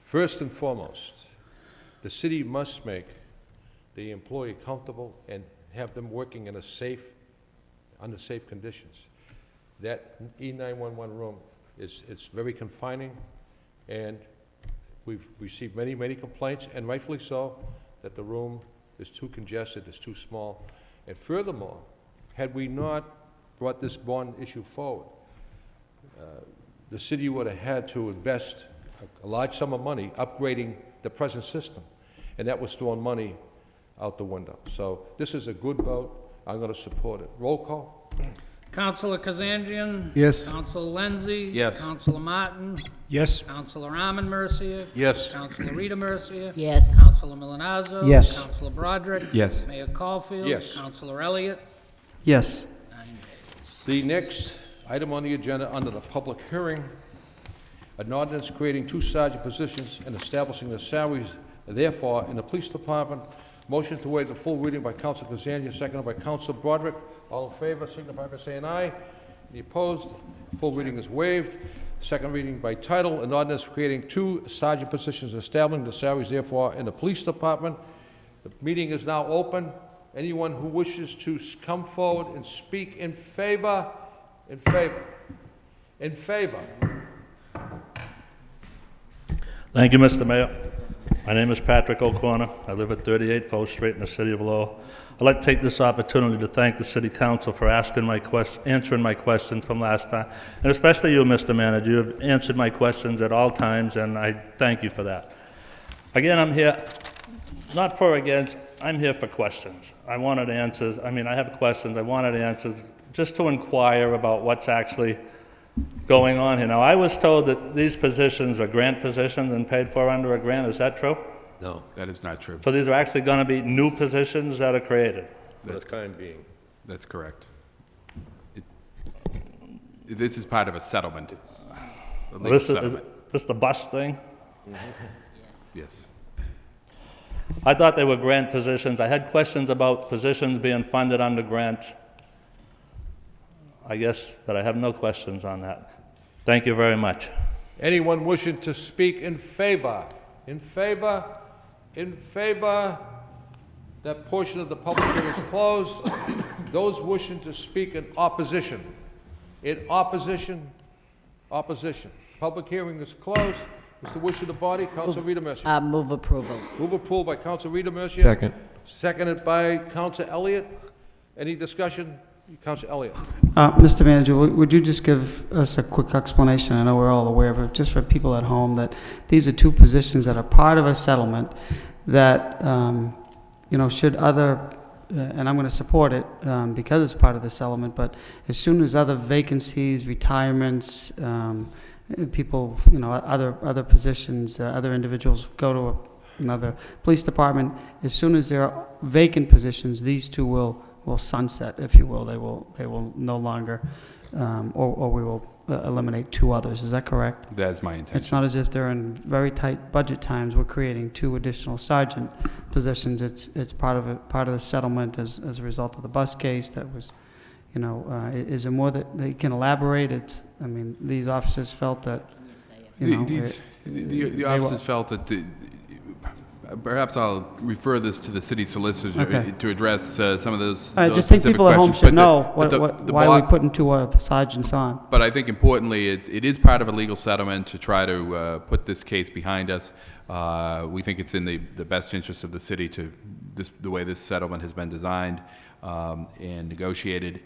First and foremost, the city must make the employee comfortable and have them working in under safe conditions. That E911 room it's very confining, and we've received many, many complaints, and rightfully so, that the room is too congested, it's too small. And furthermore, had we not brought this bond issue forward, the city would have had to invest a large sum of money upgrading the present system, and that was throwing money out the window. So this is a good vote. I'm going to support it. Roll call. Councilor Kazanjian? Yes. Councilor Lenzi? Yes. Councilor Martin? Yes. Councilor Armin Mercier? Yes. Councilor Rita Mercier? Yes. Councilor Milonazo? Yes. Councilor Broderick? Yes. Mayor Caulfield? Yes. Councilor Elliott? Yes. The next item on the agenda under the public hearing, an ordinance creating 2 sergeant positions and establishing the salaries therefore in the police department. Motion to waive the full reading by Councilor Kazanjian, seconded by Councilor Broderick. All in favor, signify by saying aye. Any opposed? Full reading is waived. Second reading by title, an ordinance creating 2 sergeant positions, establishing the salaries therefore in the police department. The meeting is now open. Anyone who wishes to come forward and speak in favor, in favor, in favor. Thank you, Mr. Mayor. My name is Patrick O'Connor. I live at 38 Faux Street in the city of Lowell. I'd like to take this opportunity to thank the city council for answering my questions from last time, and especially you, Mr. Manager. You have answered my questions at all times, and I thank you for that. Again, I'm here not for or against. I'm here for questions. I wanted answers. I mean, I have questions. I wanted answers just to inquire about what's actually going on here. Now, I was told that these positions are grant positions and paid for under a grant. Is that true? No, that is not true. So these are actually going to be new positions that are created? For the time being. That's correct. This is part of a settlement. A legal Is settlement. this the bus thing? Yes. I thought they were grant positions. I had questions about positions being funded under grant. I guess that I have no questions on that. Thank you very much. Anyone wishing to speak in favor? In favor? In favor? That portion of the public hearing is closed. Those wishing to speak in opposition? In opposition? Opposition. Public hearing is closed. What's the wish of the body? Councilor Rita Mercier. Move approval. Move approval by Councilor Rita Mercier. Second. Seconded by Councilor Elliott. Any discussion? Councilor Elliott. Mr. Manager, would you just give us a quick explanation? I know we're all aware of it, just for people at home, that these are 2 positions that are part of a settlement that, should other, and I'm going to support it because it's part of the settlement, but as soon as other vacancies, retirements, people, other positions, other individuals go to another police department, as soon as there are vacant positions, these 2 will sunset, if you will. They will no longer, or we will eliminate 2 others. Is that correct? That's my intention. It's not as if they're in very tight budget times. We're creating 2 additional sergeant positions. It's part of the settlement as a result of the bus case that was, is there more that they can elaborate? I mean, these officers felt that, the officers felt that perhaps I'll refer this to the city solicitor to address some of those. I those just think specific people at home questions. should know why are we putting 2 of the sergeants on? But I think importantly, it is part of a legal settlement to try to put this case behind us. We think it's in the best interest of the city the way this settlement has been designed and negotiated.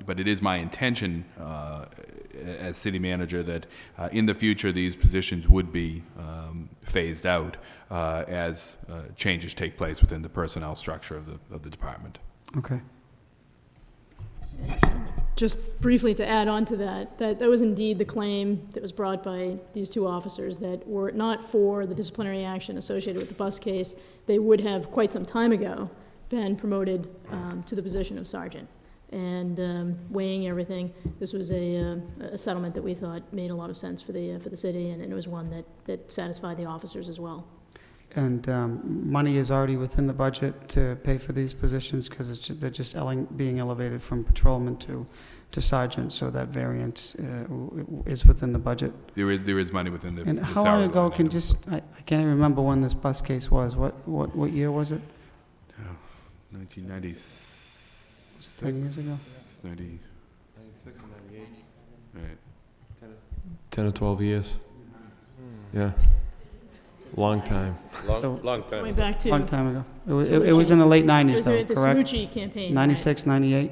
But it is my intention as city manager that in the future these positions would be phased out as changes take place within the personnel structure of the department. Okay. Just briefly to add on to that was indeed the claim that was brought by these 2 officers, that were it not for the disciplinary action associated with the bus case, they would have quite some time ago been promoted to the position of sergeant. And weighing everything, this was a settlement that we thought made a lot of sense for the city, and it was one that satisfied the officers as well. And money is already within the budget to pay for these positions because they're just being elevated from patrolman to sergeant, so that variance is within the budget. There is money within the And the how salary long ago line item. I can't even remember when this bus case was. What year was it? 1996. 10 years ago? 96 or 98. Right. 10 or 12 years. Yeah. Long time. Long time. Going back to Long time ago. It was in the late 90s, though, the correct? Salucci campaign. 96, 98?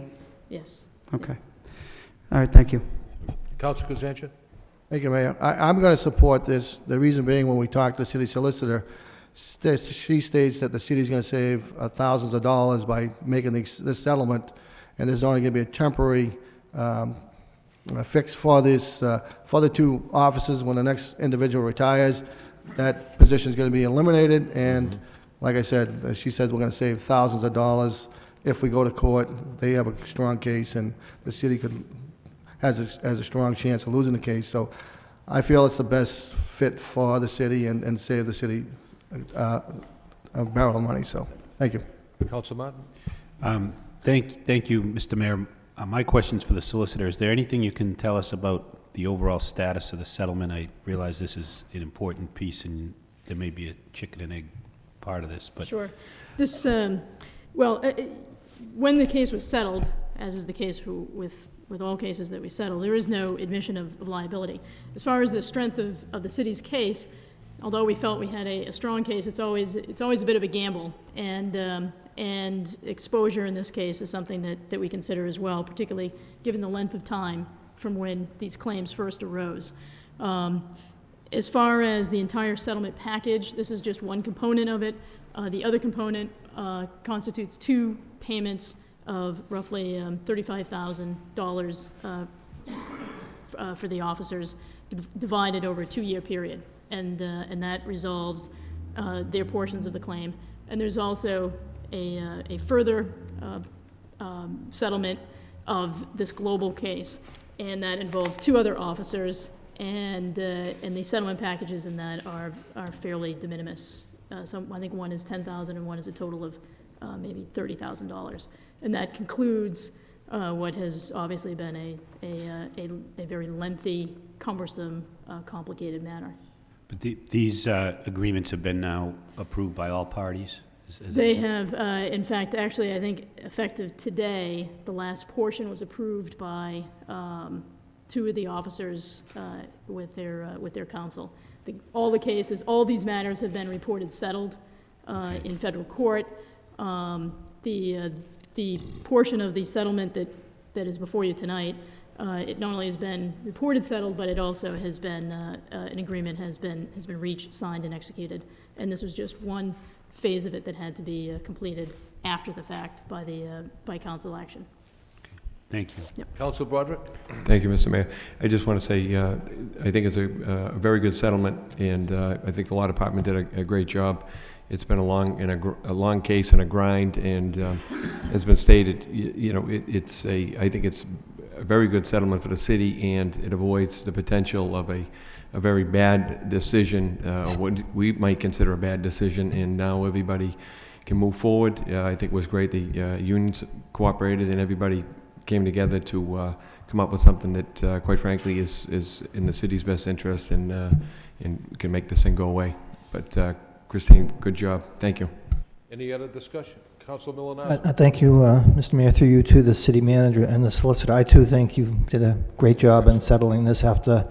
Yes. Okay. All right, thank you. Councilor Kuzancha? Thank you, Mayor. I'm going to support this. The reason being, when we talked to the city solicitor, she states that the city's going to save thousands of dollars by making this settlement, and there's only going to be a temporary fix for this for the 2 officers when the next individual retires. That position is going to be eliminated, and like I said, she says we're going to save thousands of dollars if we go to court. They have a strong case, and the city has a strong chance of losing the case. So I feel it's the best fit for the city and save the city a barrel of money. So thank you. Councilor Martin? Thank you, Mr. Mayor. My question's for the solicitor. Is there anything you can tell us about the overall status of the settlement? I realize this is an important piece, and there may be a chicken and egg part of this, but... Sure. This, when the case was settled, as is the case with all cases that we settle, there is no admission of liability. As far as the strength of the city's case, although we felt we had a strong case, it's always a bit of a gamble, and exposure in this case is something that we consider as well, particularly given the length of time from when these claims first arose. As far as the entire settlement package, this is just one component of it. The other component constitutes 2 payments of roughly $35,000 for the officers, divided over a 2-year period, and that resolves their portions of the claim. And there's also a further settlement of this global case, and that involves 2 other officers, and the settlement packages in that are fairly de minimis. I think one is $10,000 and one is a total of maybe $30,000, and that concludes what has obviously been a very lengthy, cumbersome, complicated matter. But these agreements have been now approved by all parties? They have, in fact, actually, I think effective today, the last portion was approved by 2 of the officers with their counsel. All these matters have been reported settled in federal court. The portion of the settlement that is before you tonight, it not only has been reported settled, but it also has been an agreement has been reached, signed, and executed. And this was just one phase of it that had to be completed after the fact by council action. Thank you. Yep. Councilor Broderick? Thank you, Mr. Mayor. I just want to say I think it's a very good settlement, and I think the law department did a great job. It's been a long case and a grind, and as been stated, I think it's a very good settlement for the city, and it avoids the potential of a very bad decision, what we might consider a bad decision, and now everybody can move forward. I think it was great the unions cooperated and everybody came together to come up with something that, quite frankly, is in the city's best interest and can make this thing go away. But Christine, good job. Thank you. Any other discussion? Councilor Milonazo. I thank you, Mr. Mayor, through you to the city manager and the solicitor. I too think you did a great job in settling this after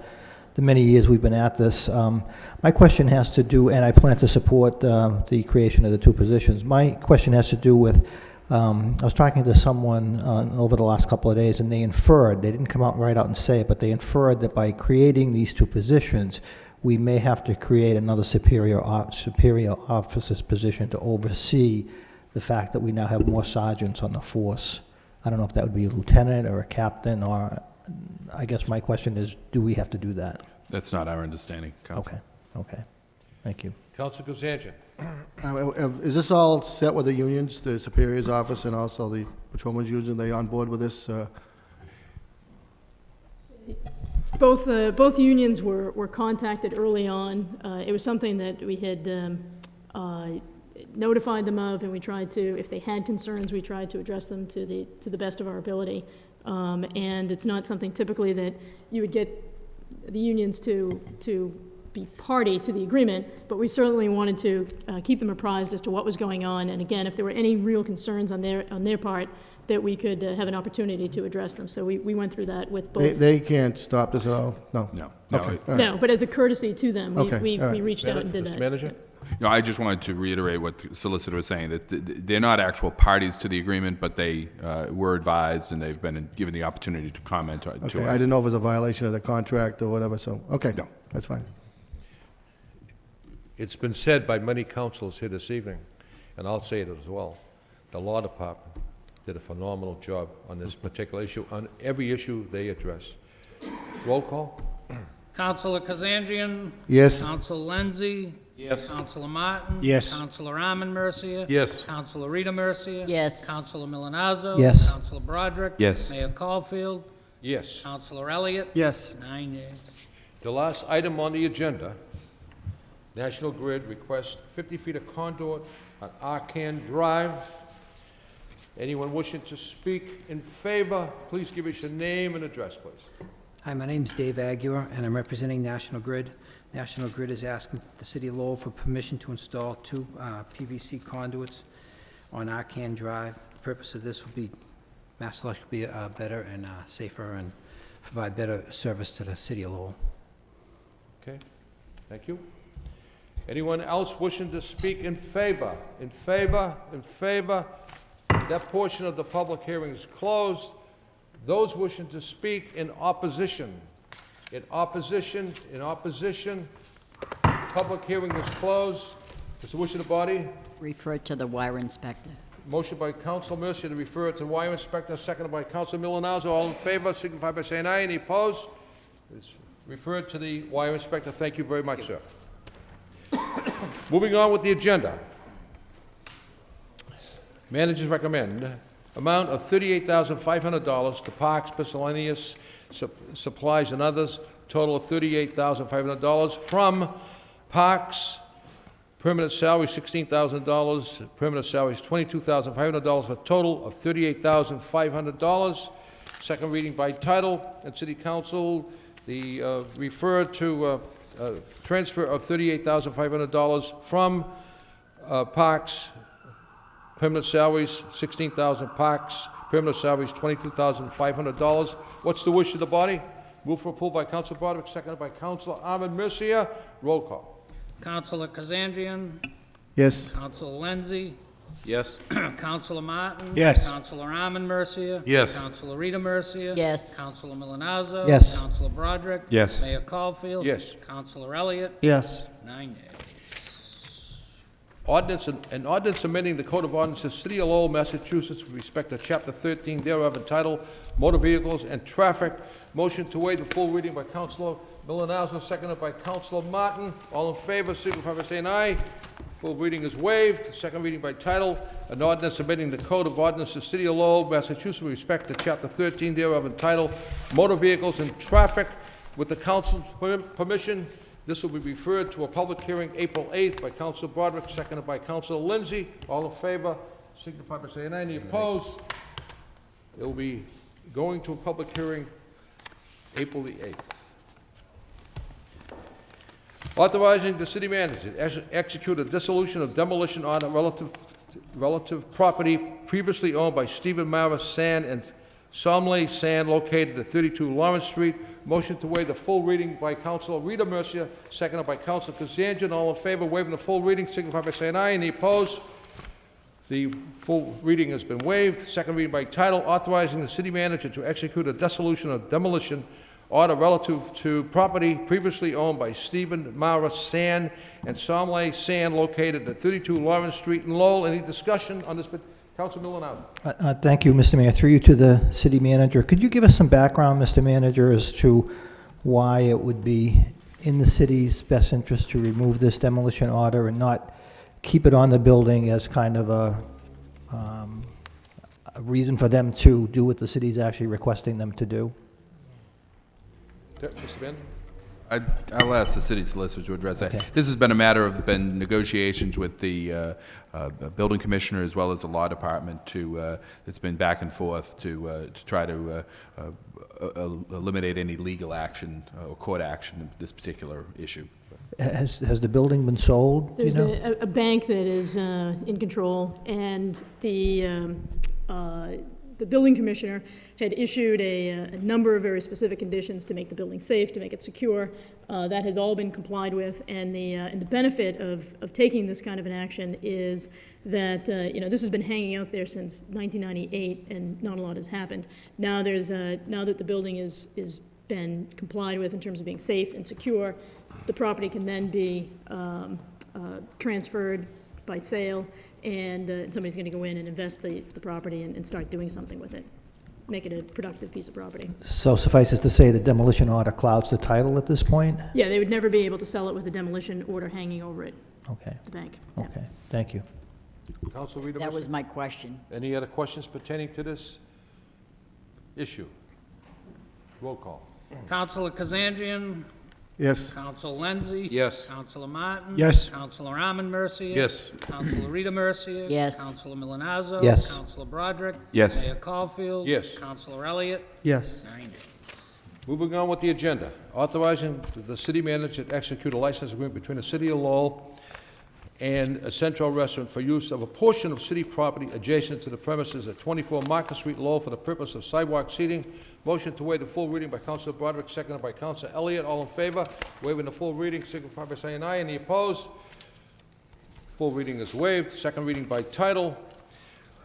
the many years we've been at this. My question has to do, and I plan to support the creation of the two positions. My question has to do with, I was talking to someone over the last couple of days, and they inferred, they didn't come out right out and say it, but they inferred that by creating these two positions, we may have to create another superior officer's position to oversee the fact that we now have more sergeants on the force. I don't know if that would be a lieutenant or a captain, or I guess my question is, do we have to do that? That's not our understanding, Council. Okay. Thank you. Councilor Kazanjian. Is this all set with the unions, the superior's office, and also the patrolmen's union? Are they on board with this? Both unions were contacted early on. It was something that we had notified them of, and we tried to, if they had concerns, we tried to address them to the best of our ability. And it's not something typically that you would get the unions to be party to the agreement, but we certainly wanted to keep them apprised as to what was going on. And again, if there were any real concerns on their part, that we could have an opportunity to address them. So we went through that with both. They can't stop this at all? No? No. Okay. All right. No, but as a courtesy to them, Okay, we all right. reached out and did Mr. that. Manager? No, I just wanted to reiterate what the solicitor was saying, that they're not actual parties to the agreement, but they were advised and they've been given the opportunity to comment to us. Okay, I didn't know if it was a violation of the contract or whatever, so, okay. No. That's fine. It's been said by many councilors here this evening, and I'll say it as well. The law department did a phenomenal job on this particular issue, on every issue they address. Roll call? Councilor Kazanjian? Yes. Councilor Lenzi? Yes. Councilor Martin? Yes. Councilor Arman Mercia? Yes. Councilor Rita Mercia? Yes. Councilor Milonazo? Yes. Councilor Broderick? Yes. Mayor Caulfield? Yes. Councilor Elliott? Yes. 9 yeas. The last item on the agenda, National Grid requests 50 feet of conduit on Arcan Drive. Anyone wishing to speak in favor, please give us your name and address, please. Hi, my name's Dave Aguirre, and I'm representing National Grid. National Grid is asking the City of Lowell for permission to install two PVC conduits on Arcan Drive. The purpose of this will be Mass Electric will be better and safer and provide better service to the City of Lowell. Okay, thank you. Anyone else wishing to speak in favor? In favor? In favor? That portion of the public hearing is closed. Those wishing to speak in opposition? In opposition? In opposition? Public hearing is closed. What's the wish of the body? Refer to the wire inspector. Motion by Council Mercia to refer it to wire inspector, seconded by Council Milonazo. All in favor, signify by saying aye. Any opposed? It's referred to the wire inspector. Thank you very much, sir. Moving on with the agenda. Managers recommend amount of $38,500 to parks, miscellaneous supplies and others, total of $38,500 from parks, permanent salary $16,000, permanent salaries $22,500 for a total of $38,500. Second reading by title, and City Council, the refer to transfer of $38,500 from parks, permanent salaries $16,000, parks, permanent salaries $22,500. What's the wish of the body? Move for approval by Council Broderick, seconded by Council Arman Mercia. Roll call. Councilor Kazanjian? Yes. Councilor Lenzi? Yes. Councilor Martin? Yes. Councilor Arman Mercia? Yes. Councilor Rita Mercia? Yes. Councilor Milonazo? Yes. Councilor Broderick? Yes. Mayor Caulfield? Yes. Councilor Elliott? Yes. 9 yeas. Ordinance, an ordinance amending the Code of Ordinances, City of Lowell, Massachusetts, with respect to Chapter 13 thereof entitled Motor Vehicles and Traffic. Motion to waive the full reading by Councilor Milonazo, seconded by Councilor Martin. All in favor, signify by saying aye. Full reading is waived. Second reading by title, an ordinance amending the Code of Ordinances, City of Lowell, Massachusetts, with respect to Chapter 13 thereof entitled Motor Vehicles and Traffic. With the council's permission, this will be referred to a public hearing April 8th by Council Broderick, seconded by Council Lindsay. All in favor, signify by saying aye. Any opposed? It will be going to a public hearing April the 8th. Authorizing the city manager to execute a dissolution of demolition order relative property previously owned by Stephen Mara Sand and Somley Sand located at 32 Lawrence Street. Motion to waive the full reading by Councilor Rita Mercia, seconded by Councilor Kazanjian. All in favor, waiving the full reading, signify by saying aye. Any opposed? The full reading has been waived. Second reading by title, authorizing the city manager to execute a dissolution of demolition order relative to property previously owned by Stephen Mara Sand and Somley Sand located at 32 Lawrence Street in Lowell. Any discussion on this? Councilor Milonato. Thank you, Mr. Mayor. Through you to the city manager. Could you give us some background, Mr. Manager, as to why it would be in the city's best interest to remove this demolition order and not keep it on the building as kind of a reason for them to do what the city's actually requesting them to do? Mr. Ben? I'll ask the city solicitor to address that. Okay. This has been a matter of negotiations with the building commissioner as well as the law department. It's been back and forth to try to eliminate any legal action or court action in this particular issue. Has the building been sold? There's a bank that is in control, and the building commissioner had issued a number of very specific conditions to make the building safe, to make it secure. That has all been complied with, and the benefit of taking this kind of an action is that this has been hanging out there since 1998, and not a lot has happened. Now now that the building is been complied with in terms of being safe and secure, the property can then be transferred by sale, and somebody's going to go in and invest the property and start doing something with it, make it a productive piece of property. So suffices to say the demolition order clouds the title at this point? Yeah, they would never be able to sell it with a demolition order hanging over it. Okay. The bank. Okay, thank you. Councilor Rita That Mercia? was my question. Any other questions pertaining to this issue? Roll call. Councilor Kazanjian? Yes. Councilor Lindsay? Yes. Councilor Martin? Yes. Councilor Arman Mercia? Yes. Councilor Rita Mercia? Yes. Councilor Milonazo? Yes. Councilor Broderick? Yes. Mayor Caulfield? Yes. Councilor Elliott? Yes. 9 yeas. Moving on with the agenda, authorizing the city manager to execute a license agreement between the City of Lowell and a Central Restaurant for use of a portion of city property adjacent to the premises at 24 Market Street, Lowell, for the purpose of sidewalk seating. Motion to waive the full reading by Councilor Broderick, seconded by Councilor Elliott. All in favor? Waiving the full reading, signify by saying aye. Any opposed? Full reading is waived. Second reading by title,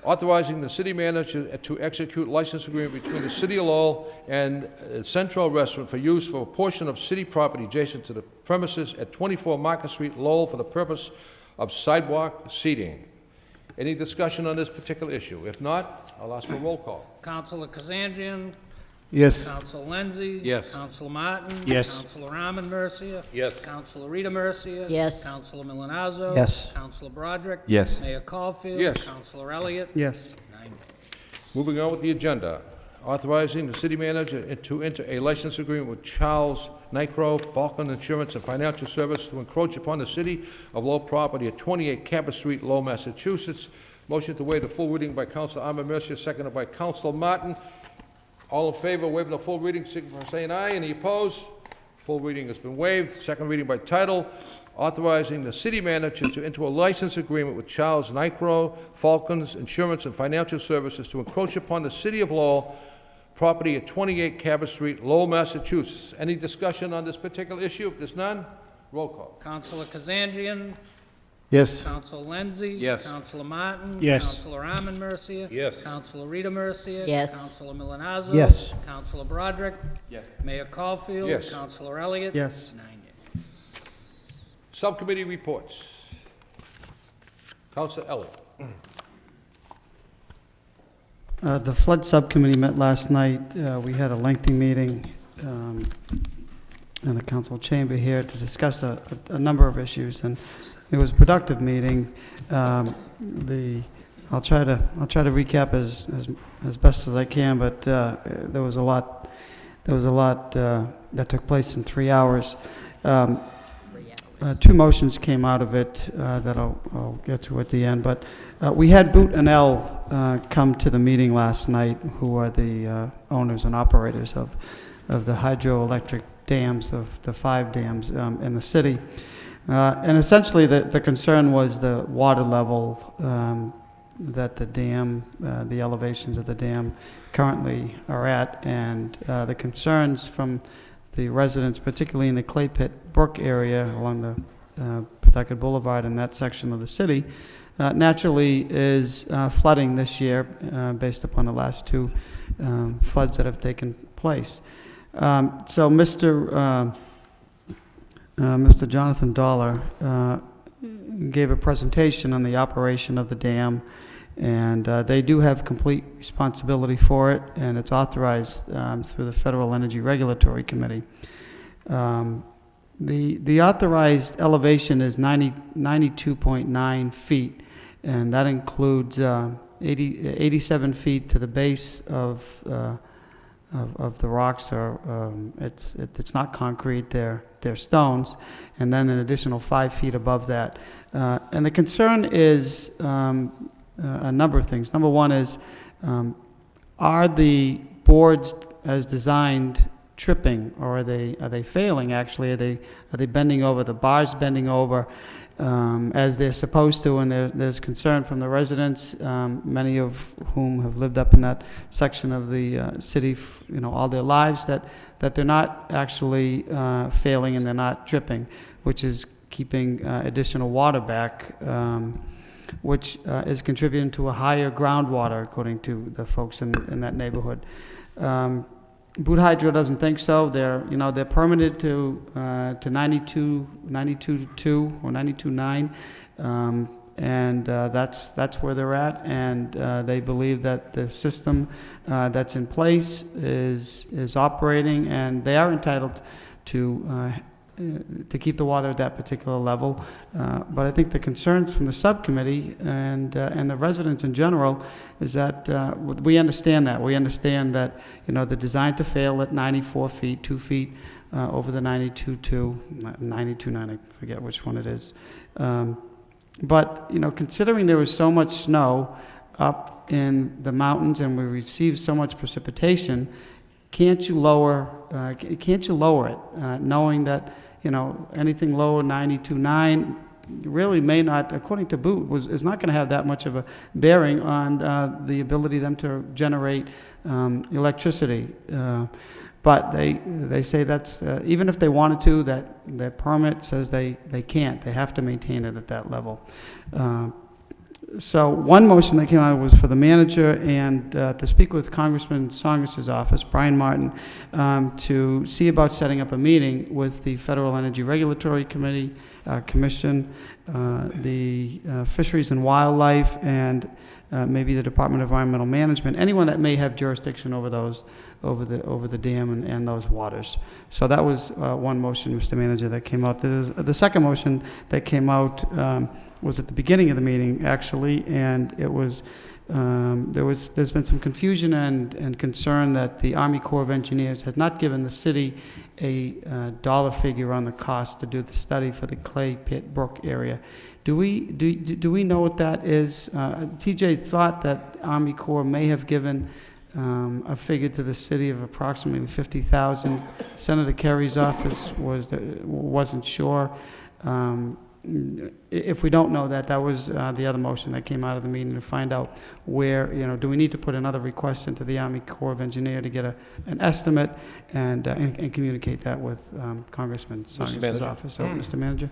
authorizing the city manager to execute license agreement between the City of Lowell and Central Restaurant for use for a portion of city property adjacent to the premises at 24 Market Street, Lowell, for the purpose of sidewalk seating. Any discussion on this particular issue? If not, I'll ask for a roll call. Councilor Kazanjian? Yes. Councilor Lindsay? Yes. Councilor Martin? Yes. Councilor Arman Mercia? Yes. Councilor Rita Mercia? Yes. Councilor Milonazo? Yes. Councilor Broderick? Yes. Mayor Caulfield? Yes. Councilor Elliott? Yes. 9 yeas. Moving on with the agenda, authorizing the city manager to enter a license agreement with Charles Nicro, Falcon Insurance and Financial Service to encroach upon the City of Lowell property at 28 Cabot Street, Lowell, Massachusetts. Motion to waive the full reading by Councilor Arman Mercia, seconded by Councilor Martin. All in favor of waiving the full reading, signify by saying aye. Any opposed? Full reading has been waived. Second reading by title, authorizing the city manager to enter a license agreement with Charles Nicro, Falcons Insurance and Financial Services to encroach upon the City of Lowell property at 28 Cabot Street, Lowell, Massachusetts. Any discussion on this particular issue? If there's none, roll call. Councilor Kazanjian? Yes. Councilor Lindsay? Yes. Councilor Martin? Yes. Councilor Arman Mercia? Yes. Councilor Rita Mercia? Yes. Councilor Milonazo? Yes. Councilor Broderick? Yes. Mayor Caulfield? Yes. Councilor Elliott? Yes. 9 yeas. Subcommittee reports. Councilor Elliott. The flood subcommittee met last night. We had a lengthy meeting. the council chamber here to discuss a number of issues, and it was a productive meeting. I'll try to recap as best as I can, but there was a lot that took place in 3 hours. 2 motions came out of it that I'll get to at the end, but we had Boot and L come to the meeting last night, who are the owners and operators of the hydroelectric dams, of the 5 dams in the city. And essentially the concern was the water level that the dam, the elevations of the dam currently are at, and the concerns from the residents, particularly in the Clay Pit Brook area along the Pawtucket Boulevard and that section of the city, naturally is flooding this year based upon the last 2 floods that have taken place. So Mr. Jonathan Dollar gave a presentation on the operation of the dam, and they do have complete responsibility for it, and it's authorized through the Federal Energy Regulatory Committee. The authorized elevation is 92.9 feet, and that includes 87 feet to the base of the rocks. It's not concrete, they're stones, and then an additional 5 feet above that. And the concern is a number of things. Number one is, are the boards as designed tripping, or are they failing actually? Are they bending over, the bars bending over as they're supposed to? And there's concern from the residents, many of whom have lived up in that section of the city, all their lives, that they're not actually failing and they're not dripping, which is keeping additional water back, which is contributing to a higher groundwater, according to the folks in that neighborhood. Boot Hydro doesn't think so. They're permitted to 92.2 or 92.9, and that's where they're at. And they believe that the system that's in place is operating, and they are entitled to keep the water at that particular level. But I think the concerns from the subcommittee and the residents in general is that we understand that. We understand that, the design to fail at 94 feet, 2 feet over the 92.9, I forget which one it is. But, considering there was so much snow up in the mountains and we received so much precipitation, can't you lower it, knowing that anything lower 92.9 really may not, according to Boot, is not going to have that much of a bearing on the ability of them to generate electricity. But they say that's, even if they wanted to, that their permit says they can't. They have to maintain it at that level. So one motion that came out was for the manager and to speak with Congressman Tsongas' office, Brian Martin, to see about setting up a meeting with the Federal Energy Regulatory Commission, the Fisheries and Wildlife, and maybe the Department of Environmental Management, anyone that may have jurisdiction over the dam and those waters. So that was one motion, Mr. Manager, that came out. The second motion that came out was at the beginning of the meeting, actually, and it was there's been some confusion and concern that the Army Corps of Engineers had not given the city a dollar figure on the cost to do the study for the Clay Pit Brook area. Do we know what that is? TJ thought that Army Corps may have given a figure to the city of approximately $50,000. Senator Kerry's office wasn't sure. If we don't know that was the other motion that came out of the meeting, to find out where, do we need to put another request into the Army Corps of Engineers to get an estimate and communicate that with Congressman Tsongas' office. So, Mr. Manager.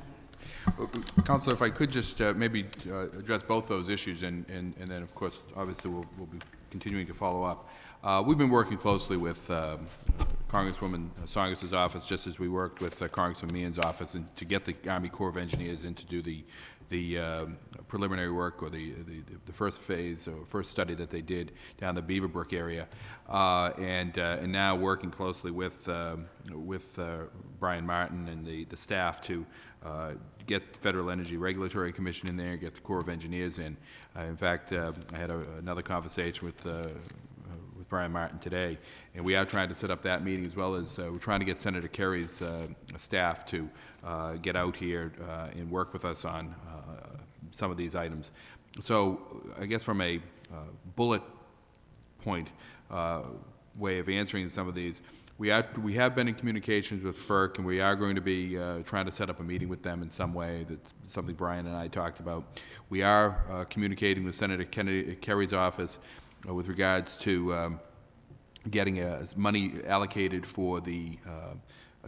Councilor, if I could just maybe address both those issues, and then, of course, obviously we'll be continuing to follow up. We've been working closely with Congresswoman Tsongas' office, just as we worked with Congressman Meehan's office, and to get the Army Corps of Engineers in to do the preliminary work, or the first phase or first study that they did down the Beaverbrook area, and now working closely with Brian Martin and the staff to get the Federal Energy Regulatory Commission in there, get the Corps of Engineers in. In fact, I had another conversation with Brian Martin today, and we are trying to set up that meeting, as well as we're trying to get Senator Kerry's staff to get out here and work with us on some of these items. So I guess from a bullet point way of answering some of these, we have been in communications with FERC, and we are going to be trying to set up a meeting with them in some way. That's something Brian and I talked about. We are communicating with Senator Kerry's office with regards to getting money allocated for the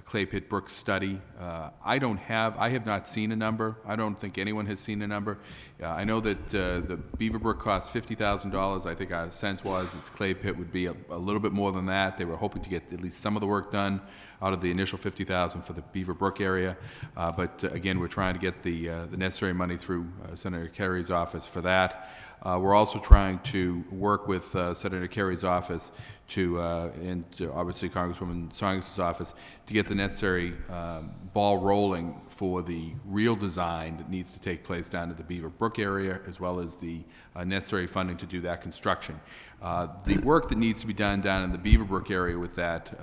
Clay Pit Brook study. I have not seen a number. I don't think anyone has seen a number. I know that the Beaverbrook cost $50,000. I think our sense was that Clay Pit would be a little bit more than that. They were hoping to get at least some of the work done out of the initial $50,000 for the Beaverbrook area. But again, we're trying to get the necessary money through Senator Kerry's office for that. We're also trying to work with Senator Kerry's office and obviously Congresswoman Tsongas' office to get the necessary ball rolling for the real design that needs to take place down at the Beaverbrook area, as well as the necessary funding to do that construction. The work that needs to be done down in the Beaverbrook area with that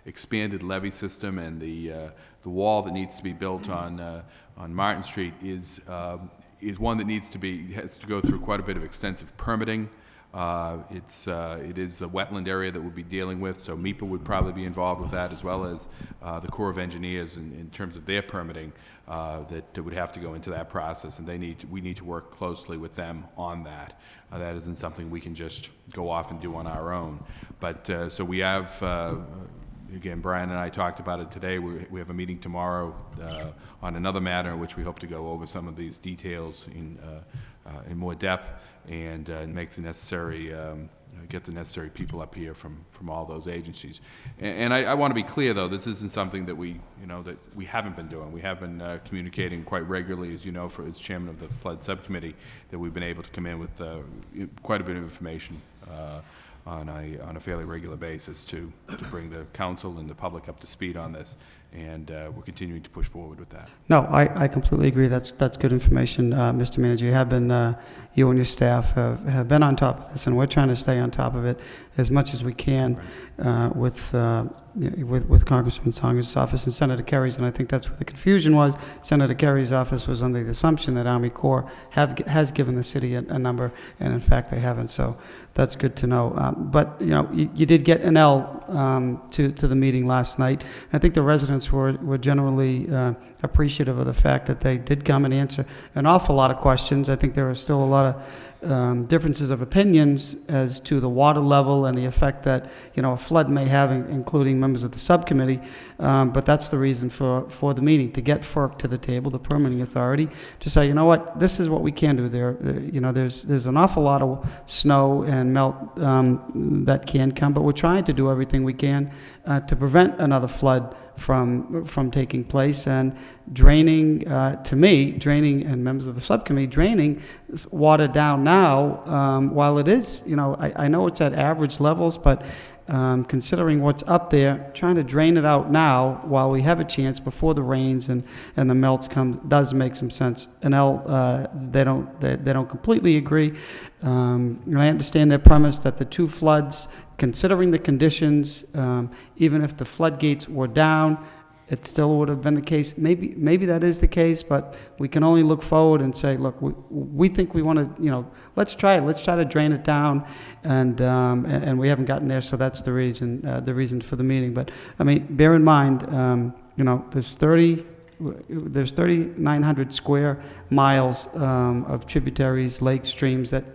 expanded levee system and the wall that needs to be built on Martin Street is one that has to go through quite a bit of extensive permitting. It is a wetland area that we'll be dealing with, so MEPA would probably be involved with that, as well as the Corps of Engineers in terms of their permitting that would have to go into that process, and we need to work closely with them on that. That isn't something we can just go off and do on our own. But so we have. Again, Brian and I talked about it today. We have a meeting tomorrow on another matter in which we hope to go over some of these details in more depth and make the necessary, get the necessary people up here from all those agencies. And I want to be clear, though, this isn't something that we haven't been doing. We have been communicating quite regularly, as you know, as chairman of the flood subcommittee, that we've been able to come in with quite a bit of information on a fairly regular basis to bring the council and the public up to speed on this, and we're continuing to push forward with that. No, I completely agree. That's good information, Mr. Manager. You have been, you and your staff have been on top of this, and we're trying to stay on top of it as much as we can with Congressman Tsongas' office and Senator Kerry's, and I think that's where the confusion was. Senator Kerry's office was under the assumption that Army Corps has given the city a number, and in fact they haven't. So that's good to know. But you did get an L to the meeting last night. I think the residents were generally appreciative of the fact that they did come and answer an awful lot of questions. I think there are still a lot of differences of opinions as to the water level and the effect that a flood may have, including members of the subcommittee. But that's the reason for the meeting, to get FERC to the table, the permitting authority, to say, you know what, this is what we can do. There's an awful lot of snow and melt that can come, but we're trying to do everything we can to prevent another flood from taking place, and draining, and members of the subcommittee, draining water down now, while it is, I know it's at average levels, but considering what's up there, trying to drain it out now while we have a chance before the rains and the melts come does make some sense. And they don't completely agree. And I understand their premise that the two floods, considering the conditions, even if the floodgates were down, it still would have been the case. Maybe that is the case, but we can only look forward and say, look, we think we want to, let's try it. Let's try to drain it down, and we haven't gotten there, so that's the reason for the meeting. But I mean, bear in mind, there's 3,900 square miles of tributaries, lakes, streams that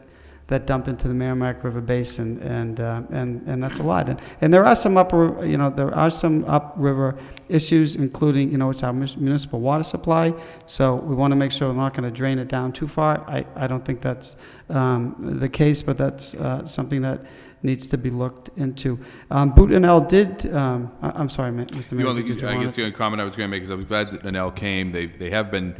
that dump into the Merrimack River Basin, and that's a lot. And there are some upriver issues, including, it's our municipal water supply, so we want to make sure we're not going to drain it down too far. I don't think that's the case, but that's something that needs to be looked into. Boot and L did, I'm sorry, Mr. Mayor. I guess the only comment I was going to make is I was glad that NL came. They have been,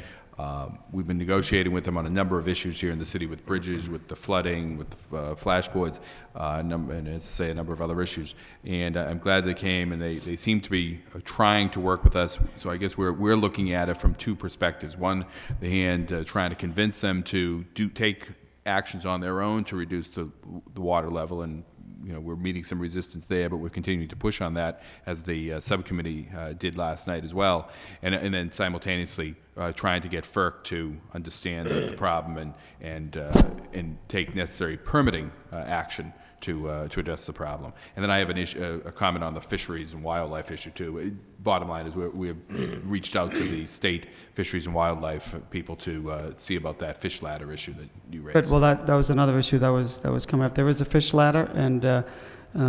we've been negotiating with them on a number of issues here in the city, with bridges, with the flooding, with the flashboards, and as I say, a number of other issues. And I'm glad they came, and they seem to be trying to work with us. So I guess we're looking at it from two perspectives. One, the hand trying to convince them to take actions on their own to reduce the water level, and we're meeting some resistance there, but we're continuing to push on that, as the subcommittee did last night as well, and then simultaneously trying to get FERC to understand the problem and take necessary permitting action to address the problem. And then I have a comment on the fisheries and wildlife issue too. Bottom line is we have reached out to the state fisheries and wildlife people to see about that fish ladder issue that you raised. Good. Well, that was another issue that was coming up. There is a fish ladder, and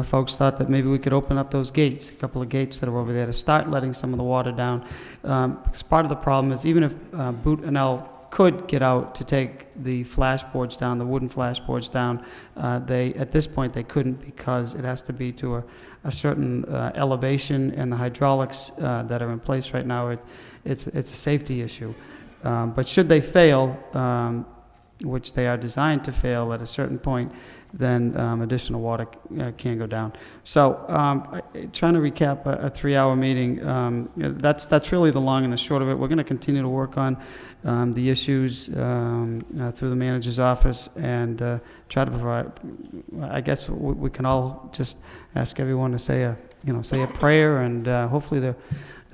folks thought that maybe we could open up those gates, a couple of gates that are over there, to start letting some of the water down. Because part of the problem is, even if Boot and L could get out to take the flashboards down, the wooden flashboards down, at this point they couldn't, because it has to be to a certain elevation, and the hydraulics that are in place right now, it's a safety issue. But should they fail, which they are designed to fail at a certain point, then additional water can go down. So trying to recap a 3-hour meeting, that's really the long and the short of it. We're going to continue to work on the issues through the manager's office, and try to provide, I guess we can all just ask everyone to say a prayer, and hopefully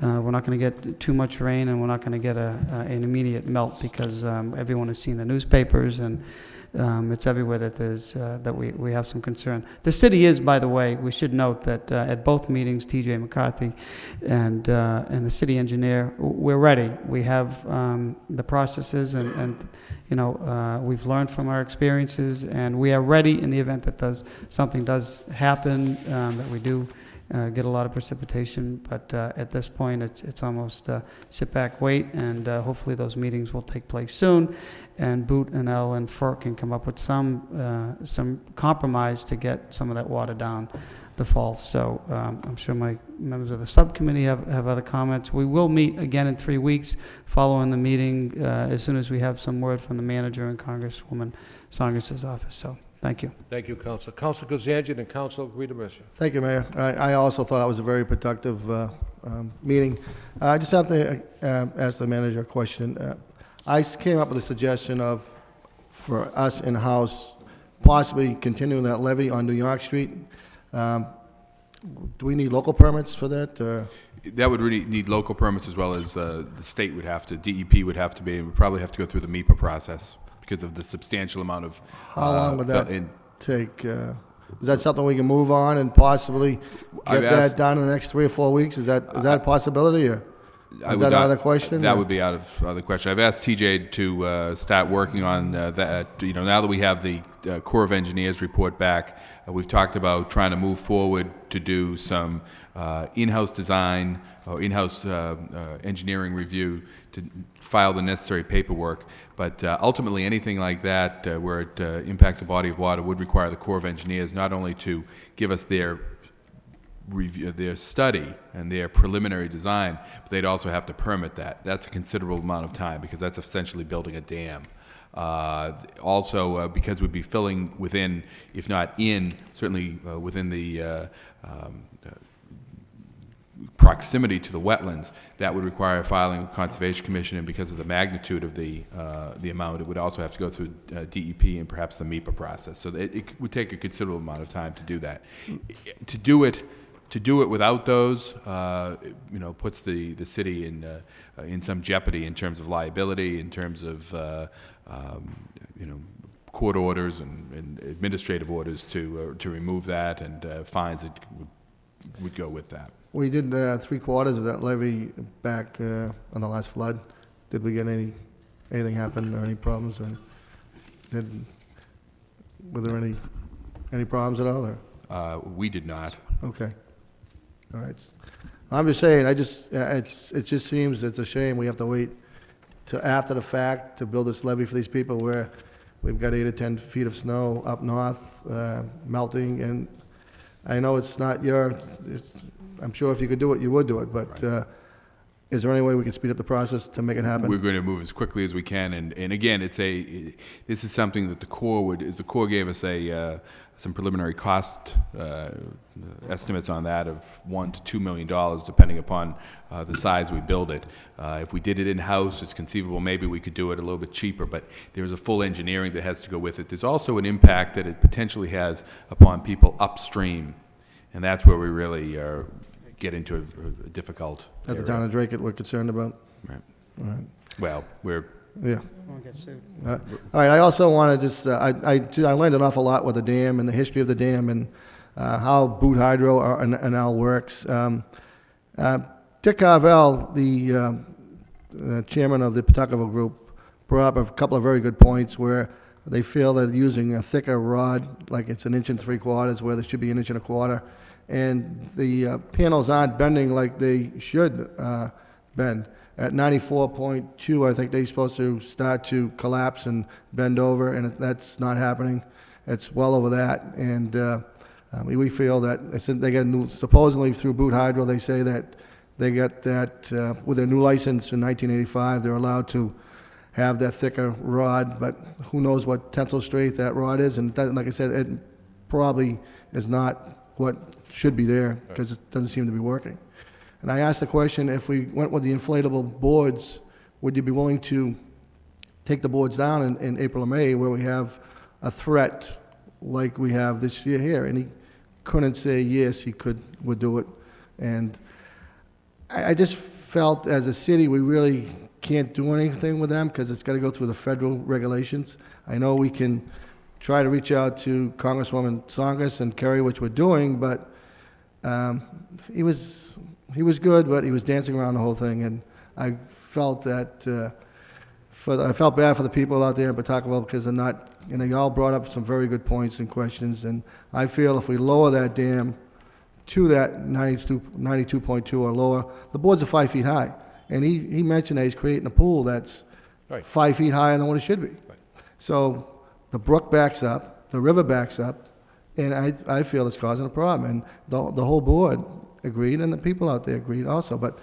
we're not going to get too much rain, and we're not going to get an immediate melt, because everyone has seen the newspapers, and it's everywhere that that we have some concern. The city is, by the way, we should note that at both meetings, T.J. McCarthy and the city engineer, we're ready. We have the processes, and we've learned from our experiences, and we are ready in the event that something does happen, that we do get a lot of precipitation. But at this point, it's almost sit back, wait, and hopefully those meetings will take place soon, and Boot and L and FERC can come up with some compromise to get some of that water down the falls. So I'm sure my members of the subcommittee have other comments. We will meet again in 3 weeks following the meeting, as soon as we have some word from the manager and Congresswoman Saunders' office. So thank you. Thank you, Councilor. Councilor Kazanjian and Councilor Guidamercia. Thank you, Mayor. I also thought it was a very productive meeting. I just have to ask the manager a question. I came up with a suggestion for us in-house, possibly continuing that levy on New York Street. Do we need local permits for that? That would really need local permits, as well as the state would have to, DEP would have to be, and would probably have to go through the MEPA process, because of the substantial amount of... How long would that take? Is that something we can move on and possibly get that done in the next 3 or 4 weeks? Is that a possibility, or is that out of the question? That would be out of the question. I've asked TJ to start working on that. Now that we have the Corps of Engineers report back, we've talked about trying to move forward to do some in-house design or in-house engineering review to file the necessary paperwork. But ultimately, anything like that where it impacts a body of water would require the Corps of Engineers not only to give us their review, their study and their preliminary design, but they'd also have to permit that. That's a considerable amount of time, because that's essentially building a dam. Also, because we'd be filling within, if not in, certainly within the proximity to the wetlands, that would require filing with Conservation Commission, and because of the magnitude of the amount, it would also have to go through DEP and perhaps the MEPA process. So it would take a considerable amount of time to do that. To do it without those, puts the city in some jeopardy in terms of liability, in terms of court orders and administrative orders to remove that, and fines that would go with that. We did 3/4 of that levy back on the last flood. Did we get anything happen or any problems? Or Were there any problems at all, or? We did not. Okay. All right. I'm just saying, it just seems it's a shame we have to wait till after the fact to build this levee for these people where we've got 8 or 10 feet of snow up north, melting, and I know it's not I'm sure if you could do it, you would do it, but, is there any way we can speed up the process to make it happen? We're going to move as quickly as we can, and again, this is something that the Corps gave us some preliminary cost estimates on that of $1 to $2 million, depending upon the size we build it. If we did it in-house, it's conceivable maybe we could do it a little bit cheaper, but there's a full engineering that has to go with it. There's also an impact that it potentially has upon people upstream, and that's where we really get into a difficult At the area. town of Drake, we're concerned about? Right. All right. Well, we're... Yeah. All right, I also want to just, I learned an awful lot with the dam and the history of the dam and how Boot Hydro and all works. Dick Carvel, the chairman of the Pawtuckaville Group, brought up a couple of very good points where they feel that using a thicker rod, like it's 1 3/4 inches, where there should be 1 1/4 inches, and the panels aren't bending like they should bend. At 94.2, I think they're supposed to start to collapse and bend over, and that's not happening. It's well over that, and we feel that they got supposedly through Boot Hydro, they say that they got that with their new license in 1985, they're allowed to have that thicker rod, but who knows what tensile strength that rod is, and like I said, it probably is not what should be there because it doesn't seem to be working. And I asked the question, if we went with the inflatable boards, would you be willing to take the boards down in April or May where we have a threat like we have this year here? And he couldn't say yes, he would do it. And I just felt as a city we really can't do anything with them because it's got to go through the federal regulations. I know we can try to reach out to Congresswoman Tsongas and Kerry, which we're doing, but he was good, but he was dancing around the whole thing, and I felt that I felt bad for the people out there in Pawtuckaville because they're not, they all brought up some very good points and questions, and I feel if we lower that dam to that 92.2 or lower, the boards are 5 feet high, and he mentioned that he's creating a pool that's 5 feet higher than what it should be. So the brook backs up, the river backs up, and I feel it's causing a problem, and the whole board agreed, and the people out there agreed also, but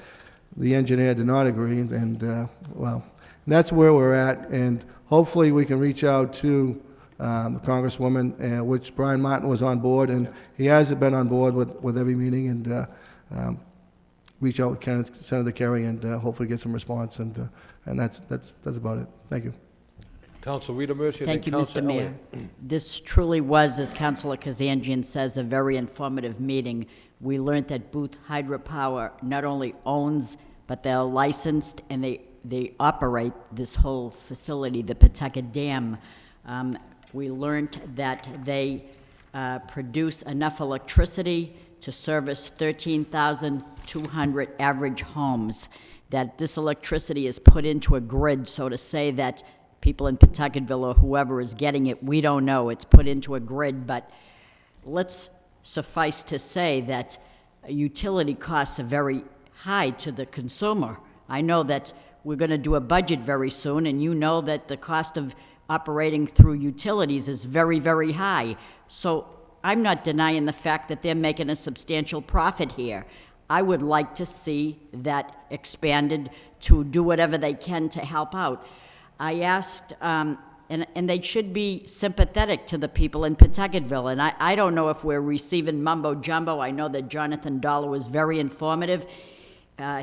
the engineer did not agree, and well, that's where we're at, and hopefully we can reach out to the Congresswoman, which Brian Martin was on board, and he hasn't been on board with every meeting, and reach out with Senator Kerry, and hopefully get some response, and that's about it. Thank you. Council Rita Mercer. Thank you, Council Mr. Mayor. This truly was, as Councilor Kazanjian says, a very informative meeting. We learned that Booth Hydropower not only owns, but they're licensed and they operate this whole facility, the Pawtucket Dam. We learned that they produce enough electricity to service 13,200 average homes, that this electricity is put into a grid, so to say that people in Pawtucketville or whoever is getting it, we don't know. It's put into a grid, but let's suffice to say that utility costs are very high to the consumer. I know that we're going to do a budget very soon, and you know that the cost of operating through utilities is very, very high. So I'm not denying the fact that they're making a substantial profit here. I would like to see that expanded to do whatever they can to help out. I asked, and they should be sympathetic to the people in Pawtucketville, and I don't know if we're receiving mumbo-jumbo. I know that Jonathan Dollar was very informative.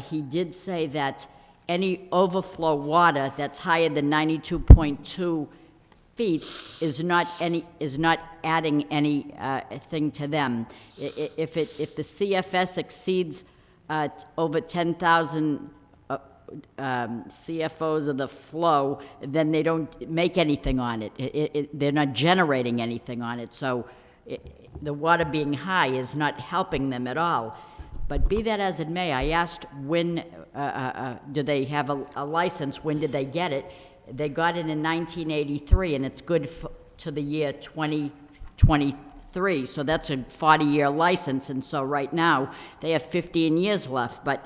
He did say that any overflow water that's higher than 92.2 feet is not adding any thing to them. If the CFS exceeds over 10,000 CFOs of the flow, then they don't make anything on it. They're not generating anything on it. So the water being high is not helping them at all. But be that as it may, I asked when do they have a license, when did they get it? They got it in 1983, and it's good to the year 2023. So that's a 40-year license, and so right now, they have 15 years left. But